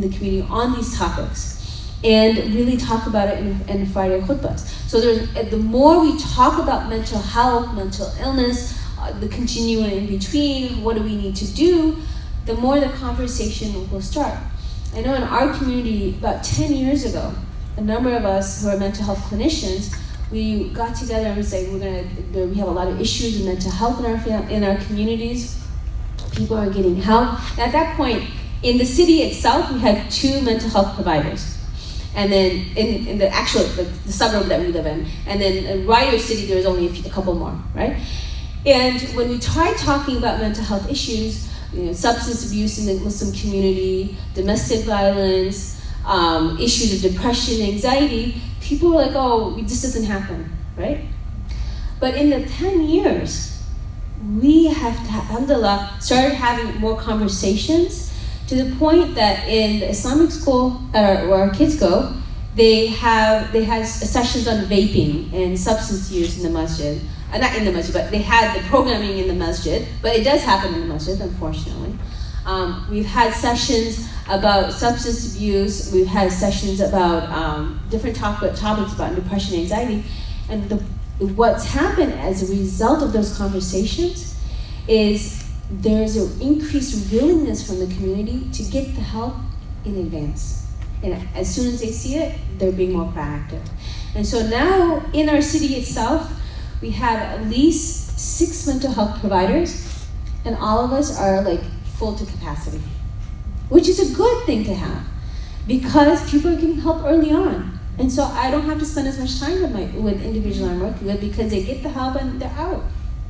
the community on these topics, and really talk about it in Friday khutbahs. So the more we talk about mental health, mental illness, the continuum in between, what do we need to do, the more the conversation will start. I know in our community, about 10 years ago, a number of us who are mental health clinicians, we got together and said we have a lot of issues with mental health in our communities. People are getting help. And at that point, in the city itself, we had 2 mental health providers. And then in the actual, the suburb that we live in, and then in Rio City, there was only a couple more, right? And when we tried talking about mental health issues, substance abuse in the Muslim community, domestic violence, issues of depression, anxiety, people were like, oh, this doesn't happen, right? But in the 10 years, we have, alhamdulillah, started having more conversations to the point that in the Islamic school where our kids go, they had sessions on vaping and substance use in the masjid. Not in the masjid, but they had the programming in the masjid, but it does happen in the masjid, unfortunately. We've had sessions about substance abuse, we've had sessions about different topics about depression and anxiety, and what's happened as a result of those conversations is there's an increased willingness from the community to get the help in advance. And as soon as they see it, they're being more proactive. And so now in our city itself, we have at least 6 mental health providers, and all of us are like full to capacity, which is a good thing to have because people are getting help early on. And so I don't have to spend as much time with individuals I'm working with because they get the help and they're out,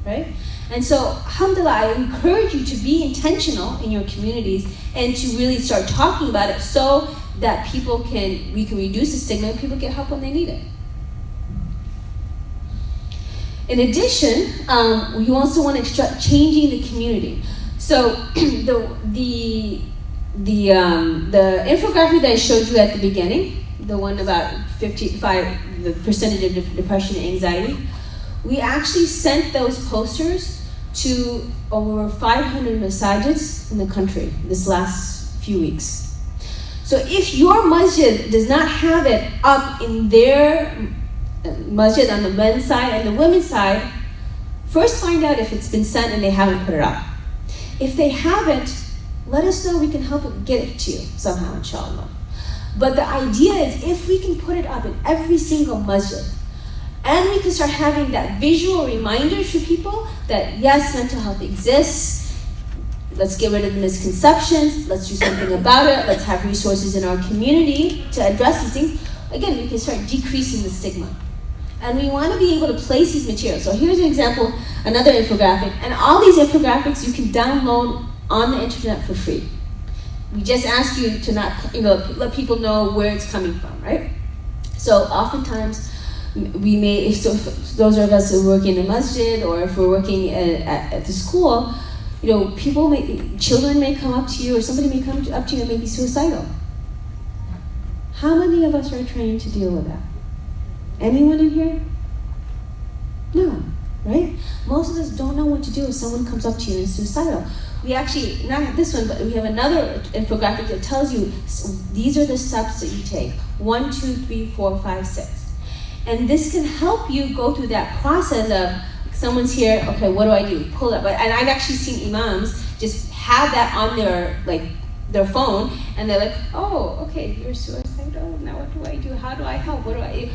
right? And so, alhamdulillah, I encourage you to be intentional in your communities and to really start talking about it so that we can reduce the stigma and people get help when they need it. In addition, we also want to start changing the community. So the infographic that I showed you at the beginning, the one about the percentage of depression and anxiety, we actually sent those posters to over 500 masajids in the country this last few weeks. So if your masjid does not have it up in their masjid on the men's side and the women's side, first find out if it's been sent and they haven't put it up. If they haven't, let us know, we can help get it to you somehow, inshallah. But the idea is if we can put it up in every single masjid, and we can start having that visual reminder for people that yes, mental health exists, let's get rid of the misconceptions, let's do something about it, let's have resources in our community to address these things, again, we can start decreasing the stigma. And we want to be able to place these materials. So here's an example, another infographic, and all these infographics you can download on the internet for free. We just ask you to not, let people know where it's coming from, right? So oftentimes, we may, if those of us who work in a masjid or if we're working at the school, children may come up to you or somebody may come up to you and may be suicidal. How many of us are trained to deal with that? Anyone in here? No, right? Most of us don't know what to do if someone comes up to you and is suicidal. We actually, not this one, but we have another infographic that tells you these are the steps that you take. 1, 2, 3, 4, 5, 6. And this can help you go through that process of someone's here, okay, what do I do? Pull it. And I've actually seen imams just have that on their phone, and they're like, oh, okay, you're suicidal. Now what do I do? How do I help? What do I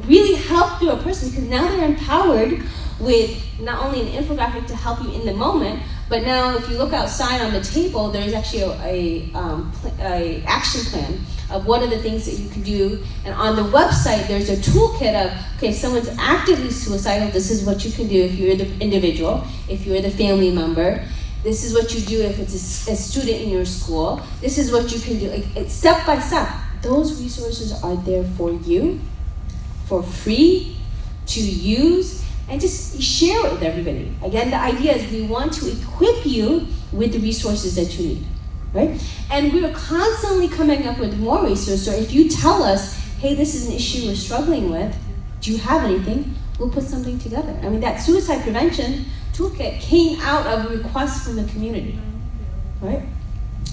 really help through a person? Because now they're empowered with not only an infographic to help you in the moment, but now if you look outside on the table, there's actually a action plan of what are the things that you can do. And on the website, there's a toolkit of, okay, if someone's actively suicidal, this is what you can do if you're the individual, if you're the family member. This is what you do if it's a student in your school. This is what you can do. It's step by step. Those resources are there for you, for free, to use, and just share it with everybody. Again, the idea is we want to equip you with the resources that you need, right? And we're constantly coming up with more resources. So if you tell us, hey, this is an issue we're struggling with, do you have anything? We'll put something together. I mean, that suicide prevention toolkit came out of a request from the community, right?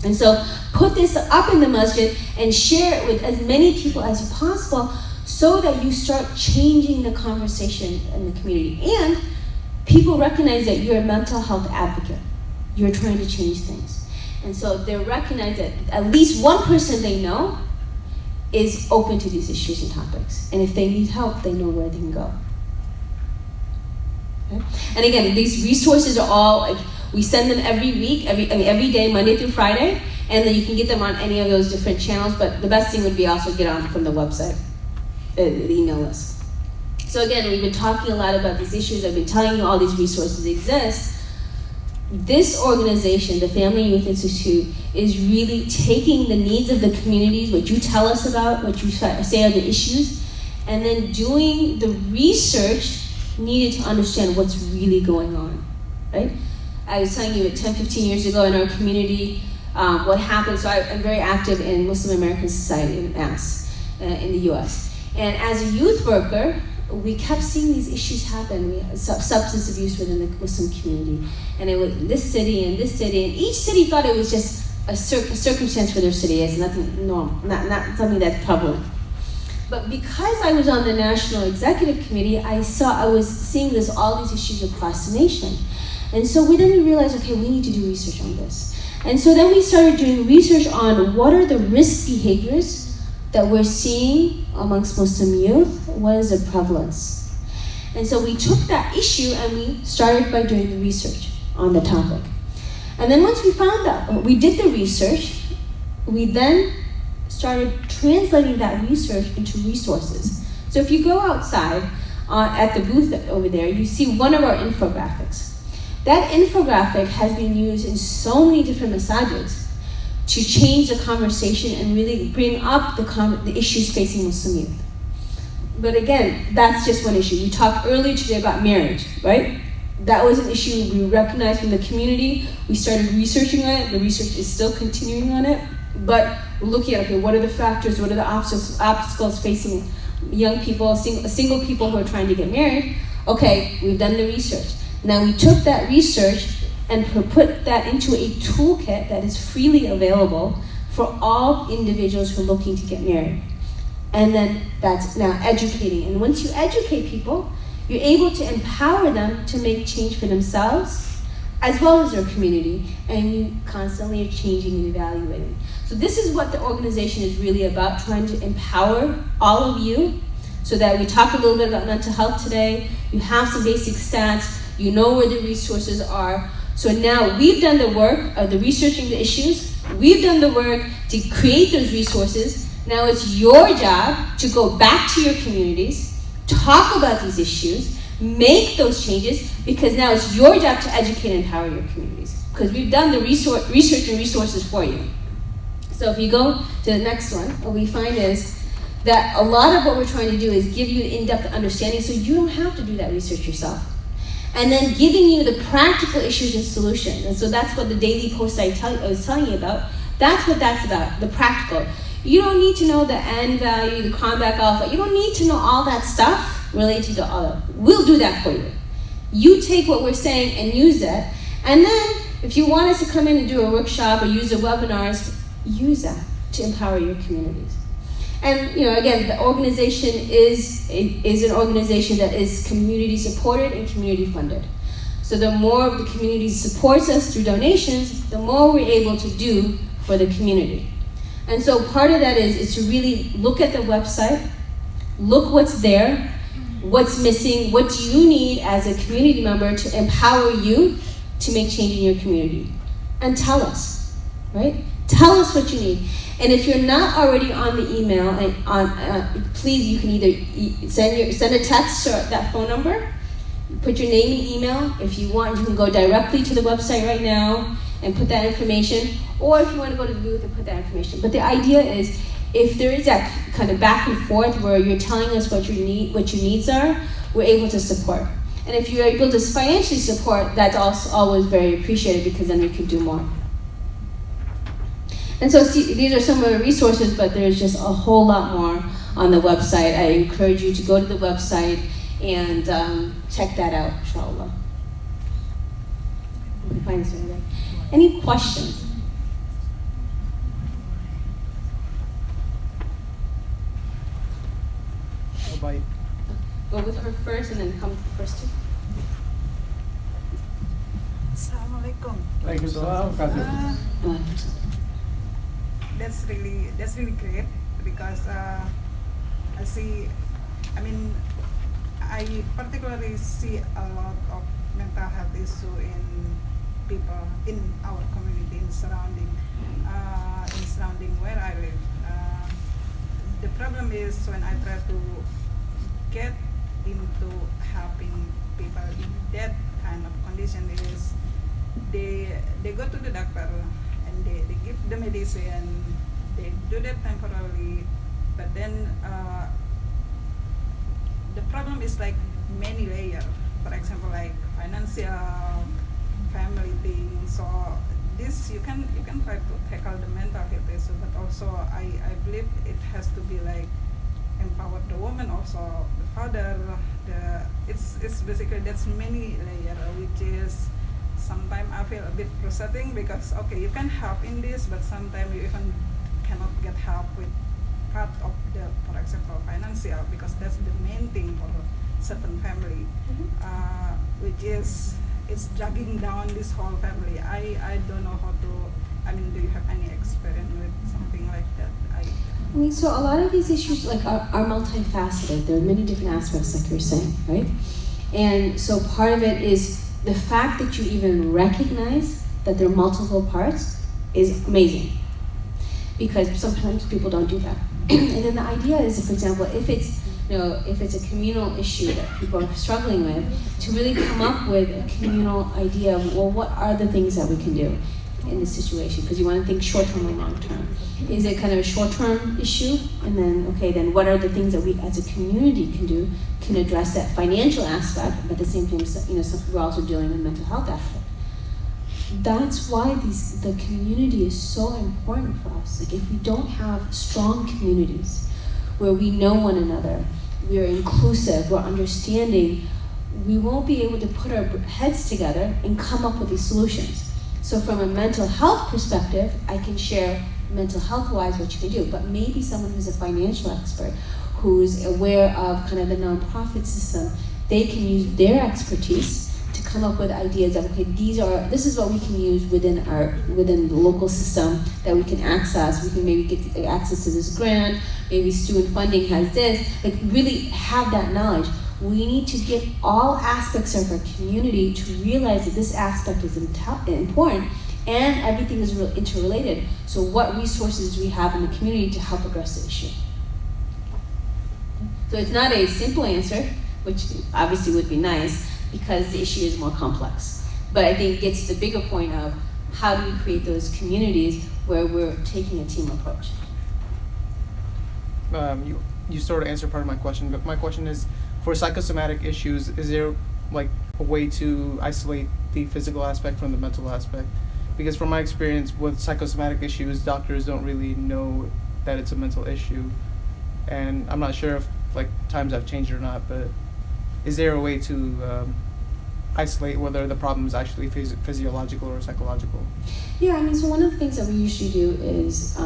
And so put this up in the masjid and share it with as many people as possible so that you start changing the conversation in the community. And people recognize that you're a mental health advocate. You're trying to change things. And so they recognize that at least one person they know is open to these issues and topics. And if they need help, they know where they can go. Okay? And again, these resources are all, like, we send them every week, every day, Monday through Friday, and then you can get them on any of those different channels, but the best thing would be also get on from the website, the email list. So again, we've been talking a lot about these issues. I've been telling you all these resources exist. This organization, the Family Youth Institute, is really taking the needs of the communities, what you tell us about, what you say are the issues, and then doing the research needed to understand what's really going on, right? I was telling you 10, 15 years ago in our community, what happened. So I'm very active in Muslim American Society in Mass, in the US. And as a youth worker, we kept seeing these issues happen. Substance abuse within the Muslim community. And it was this city and this city, and each city thought it was just a circumstance for their city. It's nothing normal, not something that's prevalent. But because I was on the National Executive Committee, I was seeing all these issues across the nation. And so we realized, okay, we need to do research on this. And so then we started doing research on what are the risk behaviors that we're seeing amongst Muslim youth. What is the prevalence? And so we took that issue and we started by doing the research on the topic. And then once we found out, we did the research, we then started translating that research into resources. So if you go outside at the booth over there, you see one of our infographics. That infographic has been used in so many different masajids to change the conversation and really bring up the issues facing Muslim youth. But again, that's just one issue. We talked earlier today about marriage, right? That was an issue we recognized from the community. We started researching on it. The research is still continuing on it. But we're looking at, okay, what are the factors, what are the obstacles facing young people, single people who are trying to get married? Okay, we've done the research. Now we took that research and put that into a toolkit that is freely available for all individuals who are looking to get married. And then that's now educating. And once you educate people, you're able to empower them to make change for themselves as well as their community, and you constantly are changing and evaluating. So this is what the organization is really about, trying to empower all of you so that we talk a little bit about mental health today. You have some basic stats, you know where the resources are. So now we've done the work of the researching the issues, we've done the work to create those resources. Now it's your job to go back to your communities, talk about these issues, make those changes, because now it's your job to educate and empower your communities. Because we've done the research and resources for you. So if you go to the next one, what we find is that a lot of what we're trying to do is give you an in-depth understanding so you don't have to do that research yourself. And then giving you the practical issues and solutions. And so that's what the daily post I was telling you about. That's what that's about, the practical. You don't need to know the N value, the Cronbach alpha. You don't need to know all that stuff related to all of it. We'll do that for you. You take what we're saying and use it. And then if you want us to come in and do a workshop or use the webinars, use that to empower your communities. And again, the organization is an organization that is community supported and community funded. So the more the community supports us through donations, the more we're able to do for the community. And so part of that is to really look at the website, look what's there, what's missing, what do you need as a community member to empower you to make change in your community. And tell us, right? Tell us what you need. And if you're not already on the email, please, you can either send a text to that phone number, put your name and email. If you want, you can go directly to the website right now and put that information, or if you want to go to the booth and put that information. But the idea is, if there is that kind of back and forth where you're telling us what your needs are, we're able to support. And if you're able to financially support, that's also always very appreciated, because then we can do more. And so these are some of the resources, but there's just a whole lot more on the website. I encourage you to go to the website and check that out, inshallah. Any questions? How about you? Go with her first and then come to the first two. Assalamualaikum. Waalaikumsalam. That's really great. because I see, I mean, I particularly see a lot of mental health issue in people in our community, in surrounding where I live. The problem is when I try to get into helping people in that kind of condition is they go to the doctor and they give the medicine, they do that temporarily, but then the problem is like many layers. For example, like financial, family things. So this you can try to tackle the mental health issue, but also I believe it has to be like empower the woman, also the father. It's basically that's many layer, which is sometimes I feel a bit frustrating because okay, you can help in this, but sometimes you even cannot get help with part of the, for example, financial, because that's the main thing for certain family, which is it's dragging down this whole family. I don't know how to. I mean, do you have any experience with something like that? I mean, so a lot of these issues like are multifaceted. There are many different aspects, like you're saying, right? And so part of it is the fact that you even recognize that there are multiple parts is amazing, because sometimes people don't do that. And then the idea is, for example, if it's a communal issue that people are struggling with, to really come up with a communal idea of, well, what are the things that we can do in this situation? Because you want to think short-term and long-term. Is it kind of a short-term issue? And then, okay, then what are the things that we as a community can address that financial aspect, but at the same time, we're also dealing with mental health aspect. That's why the community is so important for us. Like if we don't have strong communities where we know one another, we are inclusive, we're understanding, we won't be able to put our heads together and come up with these solutions. So from a mental health perspective, I can share mental health-wise what you can do, but maybe someone who's a financial expert, who's aware of kind of the nonprofit system, they can use their expertise to come up with ideas of, okay, this is what we can use within the local system that we can access. We can maybe get access to this grant, maybe student funding has this, like really have that knowledge. We need to get all aspects of our community to realize that this aspect is important and everything is interrelated. So what resources do we have in the community to help address the issue? So it's not a simple answer, which obviously would be nice, because the issue is more complex. But I think it gets to the bigger point of how do we create those communities where we're taking a team approach. You sort of answered part of my question, but my question is, for psychosomatic issues, is there like a way to isolate the physical aspect from the mental aspect? Because from my experience with psychosomatic issues, doctors don't really know that it's a mental issue. And I'm not sure if like times have changed or not, but is there a way to isolate whether the problem is actually physiological or psychological? Yeah, I mean, so one of the things that we usually do is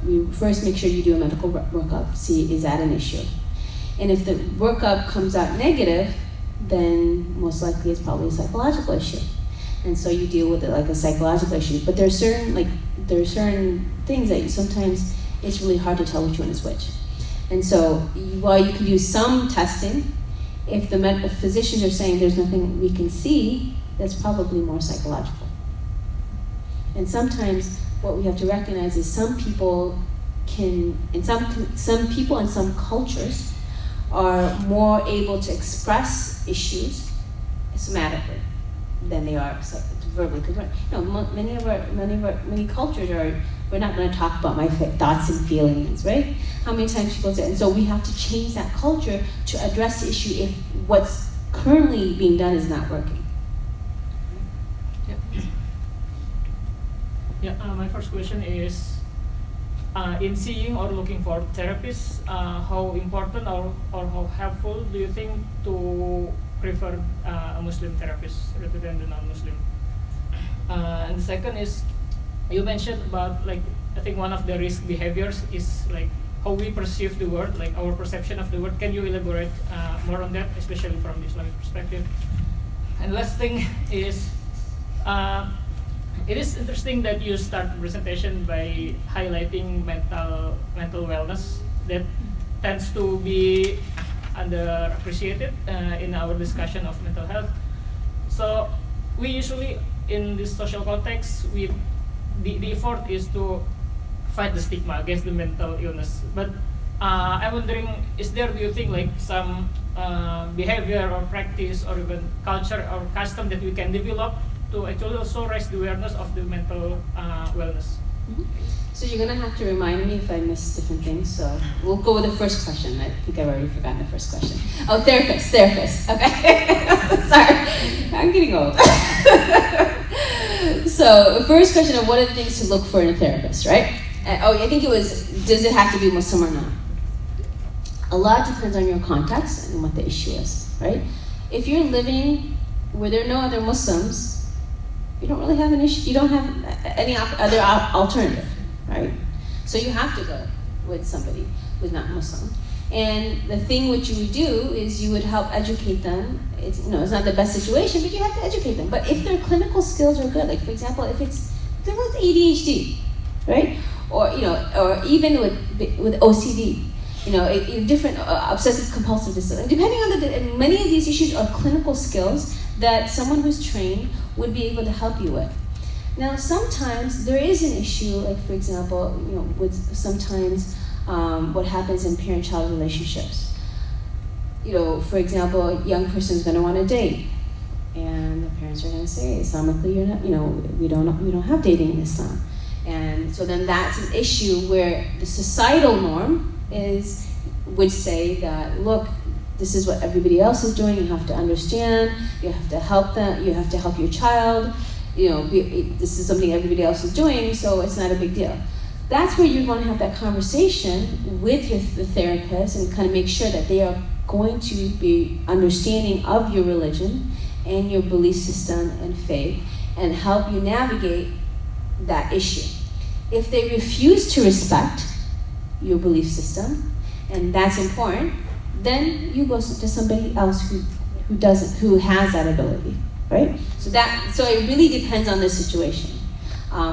we first make sure you do a medical workup, see is that an issue. And if the workup comes out negative, then most likely it's probably a psychological issue. And so you deal with it like a psychological issue. But there are certain things that sometimes it's really hard to tell which one is which. And so while you can do some testing, if the physicians are saying there's nothing we can see, that's probably more psychological. And sometimes what we have to recognize is some people and some cultures are more able to express issues somatically than they are verbally. Because many cultures we're not going to talk about my thoughts and feelings, right? How many times people say, and so we have to change that culture to address the issue if what's currently being done is not working. My first question is, in seeing or looking for therapists, how important or how helpful do you think to prefer a Muslim therapist rather than the non-Muslim? And the second is, you mentioned about like, I think one of the risk behaviors is like how we perceive the world, like our perception of the world. Can you elaborate more on that, especially from the Islamic perspective? And last thing is, it is interesting that you start the presentation by highlighting mental wellness that tends to be underappreciated in our discussion of mental health. So we usually, in this social context, the effort is to fight the stigma against the mental illness. But I'm wondering, do you think like some behavior or practice or even culture or custom that we can develop to actually also raise the awareness of the mental wellness? Mm-hmm. So you're gonna have to remind me if I miss different things. So we'll go with the first question. I think I've already forgotten the first question. Oh, therapist. Okay. Sorry, I'm getting old. So first question of what are the things to look for in a therapist, right? I think it was, does it have to be Muslim or not? A lot depends on your context and what the issue is, right? If you're living where there are no other Muslims, you don't really have an issue. You don't have any other alternative, right? So you have to go with somebody who's not Muslim. And the thing what you would do is you would help educate them. It's not the best situation, but you have to educate them. But if their clinical skills are good, like for example, if it's ADHD, right? Or even with OCD, different obsessive compulsive disorder. Depending on many of these issues are clinical skills that someone who's trained would be able to help you with. Now, sometimes there is an issue, like for example, with sometimes what happens in parent-child relationships. For example, a young person is going to want to date, and the parents are going to say, Islamically, you're not, we don't have dating in Islam. And so then that's an issue where the societal norm would say that, look, this is what everybody else is doing, you have to understand, you have to help them, you have to help your child, this is something everybody else is doing, so it's not a big deal. That's where you want to have that conversation with the therapist and kind of make sure that they are going to be understanding of your religion and your belief system and faith and help you navigate that issue. If they refuse to respect your belief system, and that's important, then you go to somebody else who has that ability, right? So it really depends on the situation.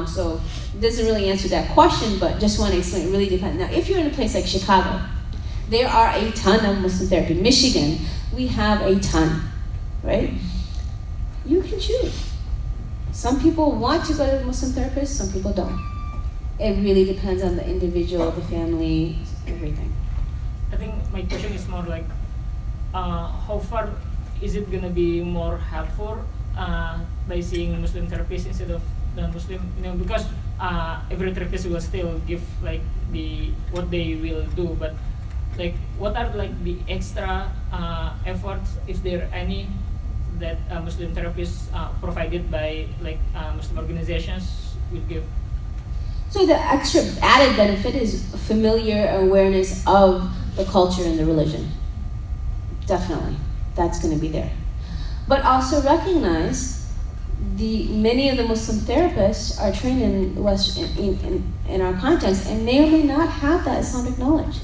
So it doesn't really answer that question, but just want to explain, it really depends. Now, if you're in a place like Chicago, there are a ton of Muslim therapy. Michigan, we have a ton, right? You can choose. Some people want to go to a Muslim therapist, some people don't. It really depends on the individual, the family, everything. I think my question is more like, how far is it gonna be more helpful by seeing Muslim therapists instead of non-Muslim? Because every therapist will still give like what they will do, but like what are like the extra efforts, if there are any, that Muslim therapists provided by like Muslim organizations will give? So the extra added benefit is familiar awareness of the culture and the religion. Definitely, that's going to be there. But also recognize many of the Muslim therapists are trained in our context, and they may not have that Islamic knowledge.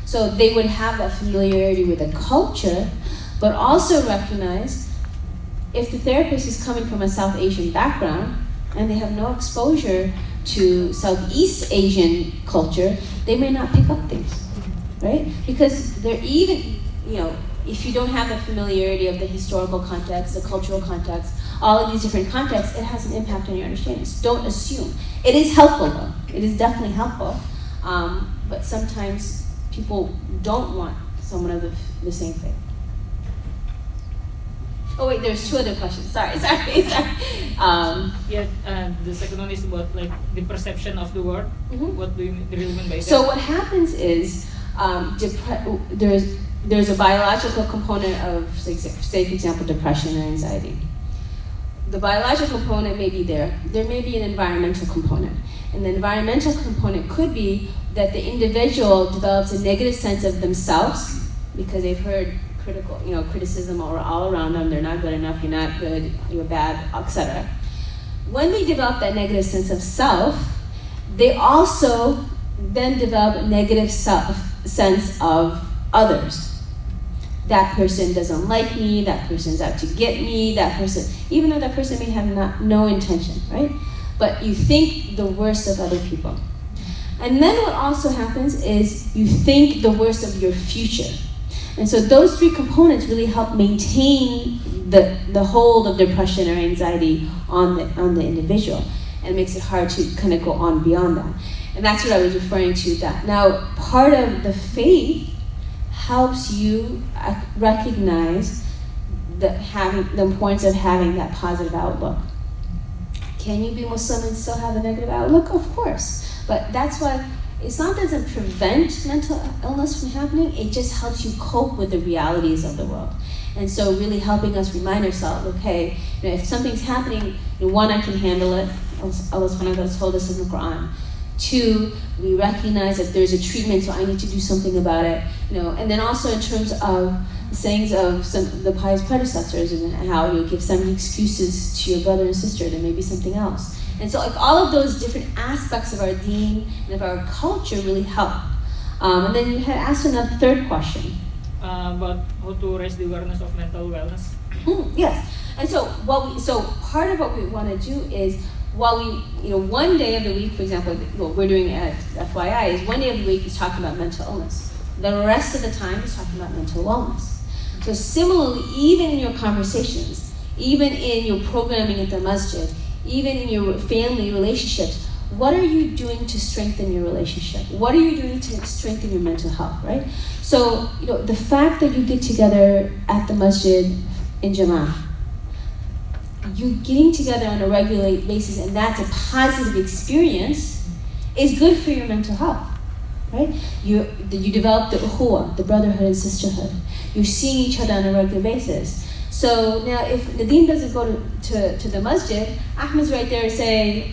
So they would have that familiarity with the culture, but also recognize if the therapist is coming from a South Asian background and they have no exposure to Southeast Asian culture, they may not pick up things, right? Because they're even, if you don't have the familiarity of the historical context, the cultural context, all of these different contexts, it has an impact on your understanding. So don't assume. It is helpful though. It is definitely helpful. But sometimes people don't want someone of the same faith. Oh wait, there's two other questions. Sorry. The second one is about like the perception of the word. Mm-hmm. What do you really mean by that? So what happens is there's a biological component of, say for example, depression or anxiety. The biological component may be there. There may be an environmental component. And the environmental component could be that the individual develops a negative sense of themselves because they've heard criticism all around them. They're not good enough, you're not good, you're bad, etc. When they develop that negative sense of self, they also then develop a negative sense of others. that person doesn't like me, that person's out to get me, that person, even though that person may have no intention, right? But you think the worst of other people. And then what also happens is you think the worst of your future. And so those three components really help maintain the hold of depression or anxiety on the individual, and makes it hard to kind of go on beyond that. And that's what I was referring to. That now part of the faith helps you recognize the importance of having that positive outlook. Can you be Muslim and still have a negative outlook? Of course. But that's why Islam doesn't prevent mental illness from happening, it just helps you cope with the realities of the world. And so really helping us remind ourselves, okay, if something's happening, one, I can handle it. Allah subhanahu wa ta'ala told us in the Quran. Two, we recognize that there's a treatment, so I need to do something about it. And then also in terms of the sayings of some of the pious predecessors, and how you give some excuses to your brother and sister, there may be something else. And so all of those different aspects of our deen and of our culture really help. And then you had asked another third question. About how to raise the awareness of mental wellness. Yes. And so part of what we want to do is, while we, one day of the week, for example, what we're doing at FYI is one day of the week is talking about mental illness. The rest of the time is talking about mental wellness. So similarly, even in your conversations, even in your programming at the masjid, even in your family relationships, what are you doing to strengthen your relationship? What are you doing to strengthen your mental health, right? So, the fact that you get together at the masjid in Jama'ah, you getting together on a regular basis, and that's a positive experience, is good for your mental health, right? You develop the ukhuwah, the brotherhood and sisterhood. You're seeing each other on a regular basis. So now if Nadeem doesn't go to the masjid, Ahmed's right there saying,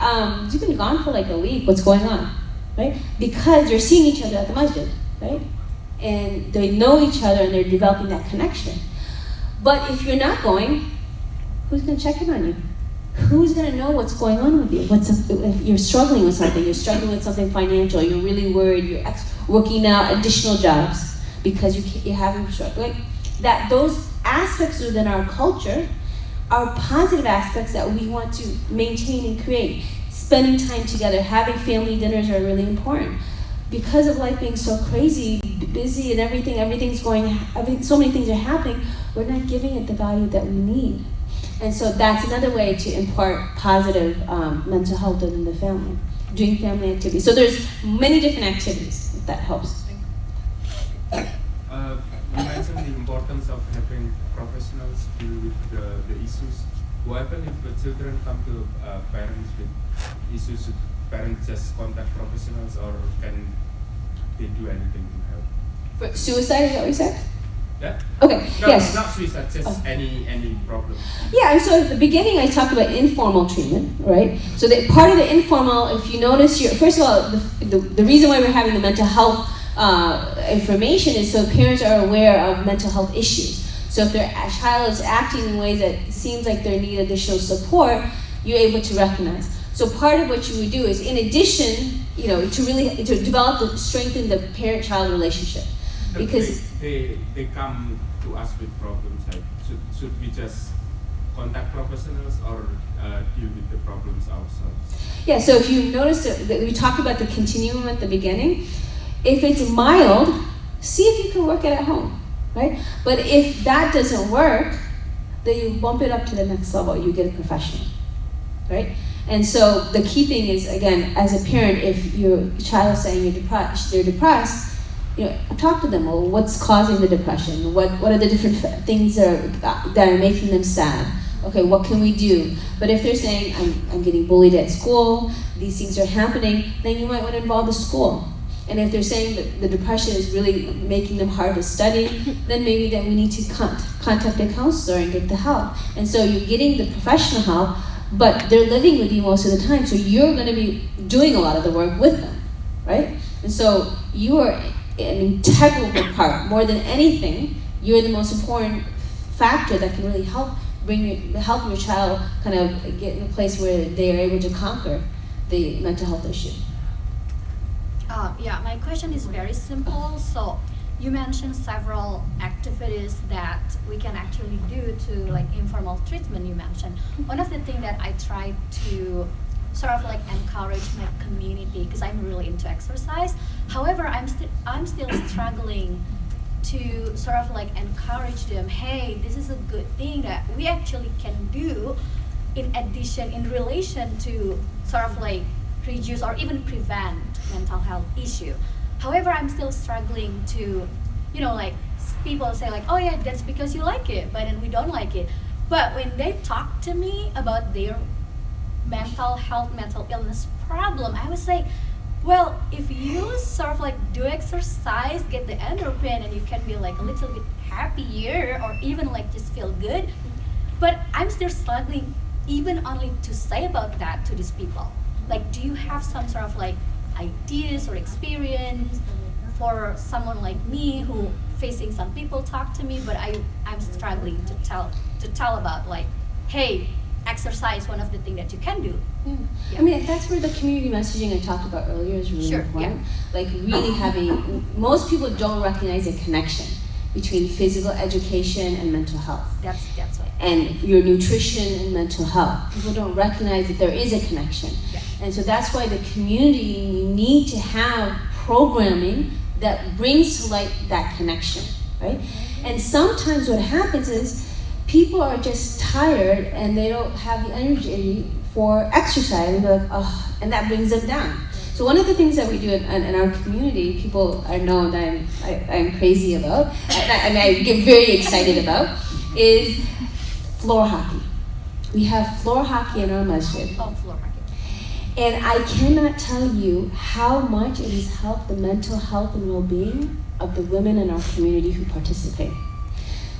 you've been gone for like a week, what's going on, right? Because you're seeing each other at the masjid, right? And they know each other and they're developing that connection. But if you're not going, who's going to check in on you? Who's going to know what's going on with you? If you're struggling with something financial, you're really worried, you're working out additional jobs because you're having struggle. That those aspects within our culture are positive aspects that we want to maintain and create. Spending time together, having family dinners are really important. Because of life being so crazy, busy, and everything's going, so many things are happening, we're not giving it the value that we need. And so that's another way to impart positive mental health within the family, doing family activities. So there's many different activities, if that helps. You mentioned the importance of having professionals deal with the issues. What happens if the children come to parents with issues? Should parents just contact professionals, or can they do anything to help? For suicide, is that what you said? Yeah? Okay, No, yes. not suicide, just any problem. Yeah, and so at the beginning I talked about informal treatment, right? So that part of the informal, if you notice, first of all, the reason why we're having the mental health information is so parents are aware of mental health issues. So if their child is acting in ways that seems like they need additional support, you're able to recognize. So part of what you would do is, in addition, to develop, strengthen the parent-child relationship. Because they come to us with problems, like should we just contact professionals or deal with the problems ourselves? Yeah, so if you notice that we talked about the continuum at the beginning, if it's mild, see if you can work it at home, right? But if that doesn't work, then you bump it up to the next level, you get a professional, right? And so the key thing is, again, as a parent, if your child is saying they're depressed, talk to them. Well, what's causing the depression? What are the different things that are making them sad? Okay, what can we do? But if they're saying, I'm getting bullied at school, these things are happening, then you might want to involve the school. And if they're saying that the depression is really making them hard to study, then maybe we need to contact a counselor and get the help. And so you're getting the professional help, but they're living with you most of the time, so you're going to be doing a lot of the work with them, right? And so you are an integral part. More than anything, you're the most important factor that can really help your child kind of get in a place where they are able to conquer the mental health issue. Yeah, my question is very simple. So, you mentioned several activities that we can actually do to like informal treatment. You mentioned one of the things that I try to sort of like encourage my community, because I'm really into exercise. However, I'm still struggling to sort of like encourage them, hey, this is a good thing that we actually can do in addition, in relation to sort of like reduce or even prevent mental health issue. However, I'm still struggling to, you know, like people say like, oh yeah, that's because you like it, but then we don't like it. But when they talk to me about their mental health, mental illness problem, I was like, well, if you sort of like do exercise, get the endorphin, and you can be like a little bit happier or even like just feel good. But I'm still struggling even only to say about that to these people. Like, do you have some sort of like ideas or experience for someone like me who facing some people talk to me, but I'm struggling to tell about like, hey, exercise, one of the things that you can do. I mean, that's where the community messaging I talked about earlier is really important. Like really having, most people don't recognize a connection between physical education and mental health. That's right. And your nutrition and mental health. People don't recognize that there is a connection. Yeah. And so that's why the community, you need to have programming that brings to light that connection, right? And sometimes what happens is people are just tired and they don't have the energy for exercise, and they're like, oh, and that brings them down. So one of the things that we do in our community, people know that I'm crazy about, and I get very excited about, is floor hockey. We have floor hockey in our masjid. Oh, floor hockey. And I cannot tell you how much it has helped the mental health and well-being of the women in our community who participate.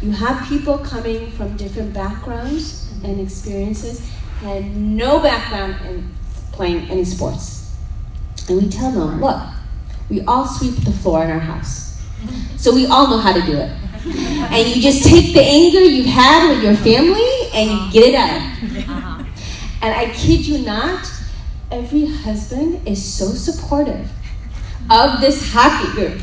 You have people coming from different backgrounds and experiences and no background in playing any sports. And we tell them, look, we all sweep the floor in our house. So we all know how to do it. And you just take the anger you've had with your family and you get it out. And I kid you not, every husband is so supportive of this hockey group.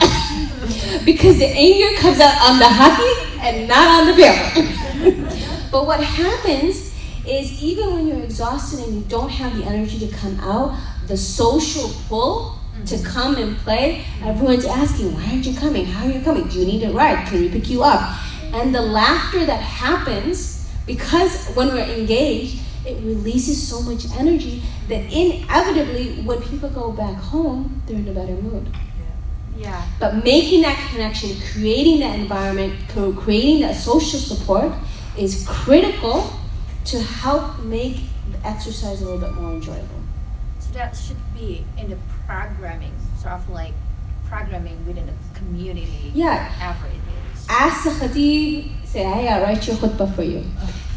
Because the anger comes out on the hockey and not on the family. But what happens is even when you're exhausted and you don't have the energy to come out, the social pull to come and play, everyone's asking, why aren't you coming? How are you coming? Do you need a ride? Can we pick you up? And the laughter that happens, because when we're engaged, it releases so much energy that inevitably when people go back home, they're in a better mood. Yeah. But making that connection, creating that environment, creating that social support is critical to help make the exercise a little bit more enjoyable. So that should be in the programming, sort of like programming within the community. Yeah. Every day. Ask the khatib, say, hey, I'll write your khutbah for you.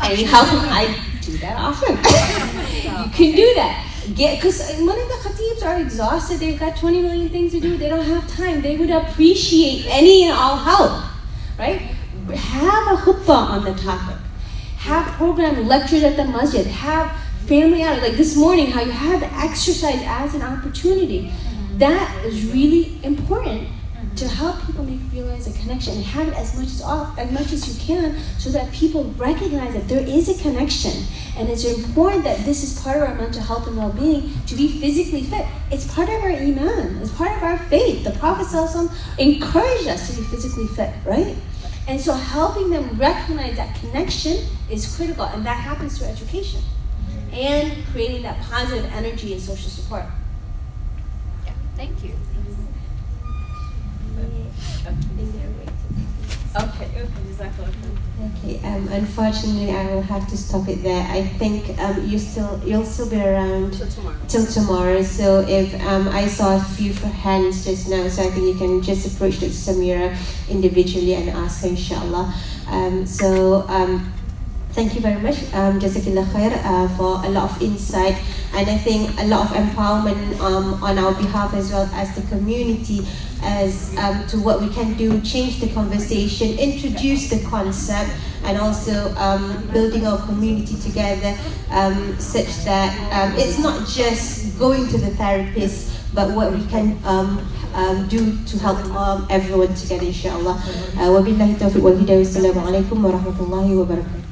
And help them. I do that often. You can do that. Because many of the khatibs are exhausted, they've got 20 million things to do, they don't have time. They would appreciate any and all help, right? Have a khutbah on the topic. Have program lectures at the masjid. Have family out. Like this morning, how you had the exercise as an opportunity. That is really important to help people realize a connection and have it as much as you can, so that people recognize that there is a connection, and it's important that this is part of our mental health and well-being to be physically fit. It's part of our iman. It's part of our faith. The Prophet ﷺ encouraged us to be physically fit, right? And so helping them recognize that connection is critical, and that happens through education and creating that positive energy and social support. Yeah. Thank you. Okay. Okay, unfortunately, I will have to stop it there. I think you'll still be around till tomorrow. So if I saw a few hands just now, so I think you can just approach Dr. Samira individually and ask her, inshallah. Thank you very much, Jazakallah khair, for a lot of insight, and I think a lot of empowerment on our behalf as well as the community as to what we can do, change the conversation, introduce the concept, and also building our community together such that it's not just going to the therapist, but what we can do to help everyone together, inshallah. Wabillahi taufiq wal hidayah. Wassalamu alaikum warahmatullahi wabarakatuh.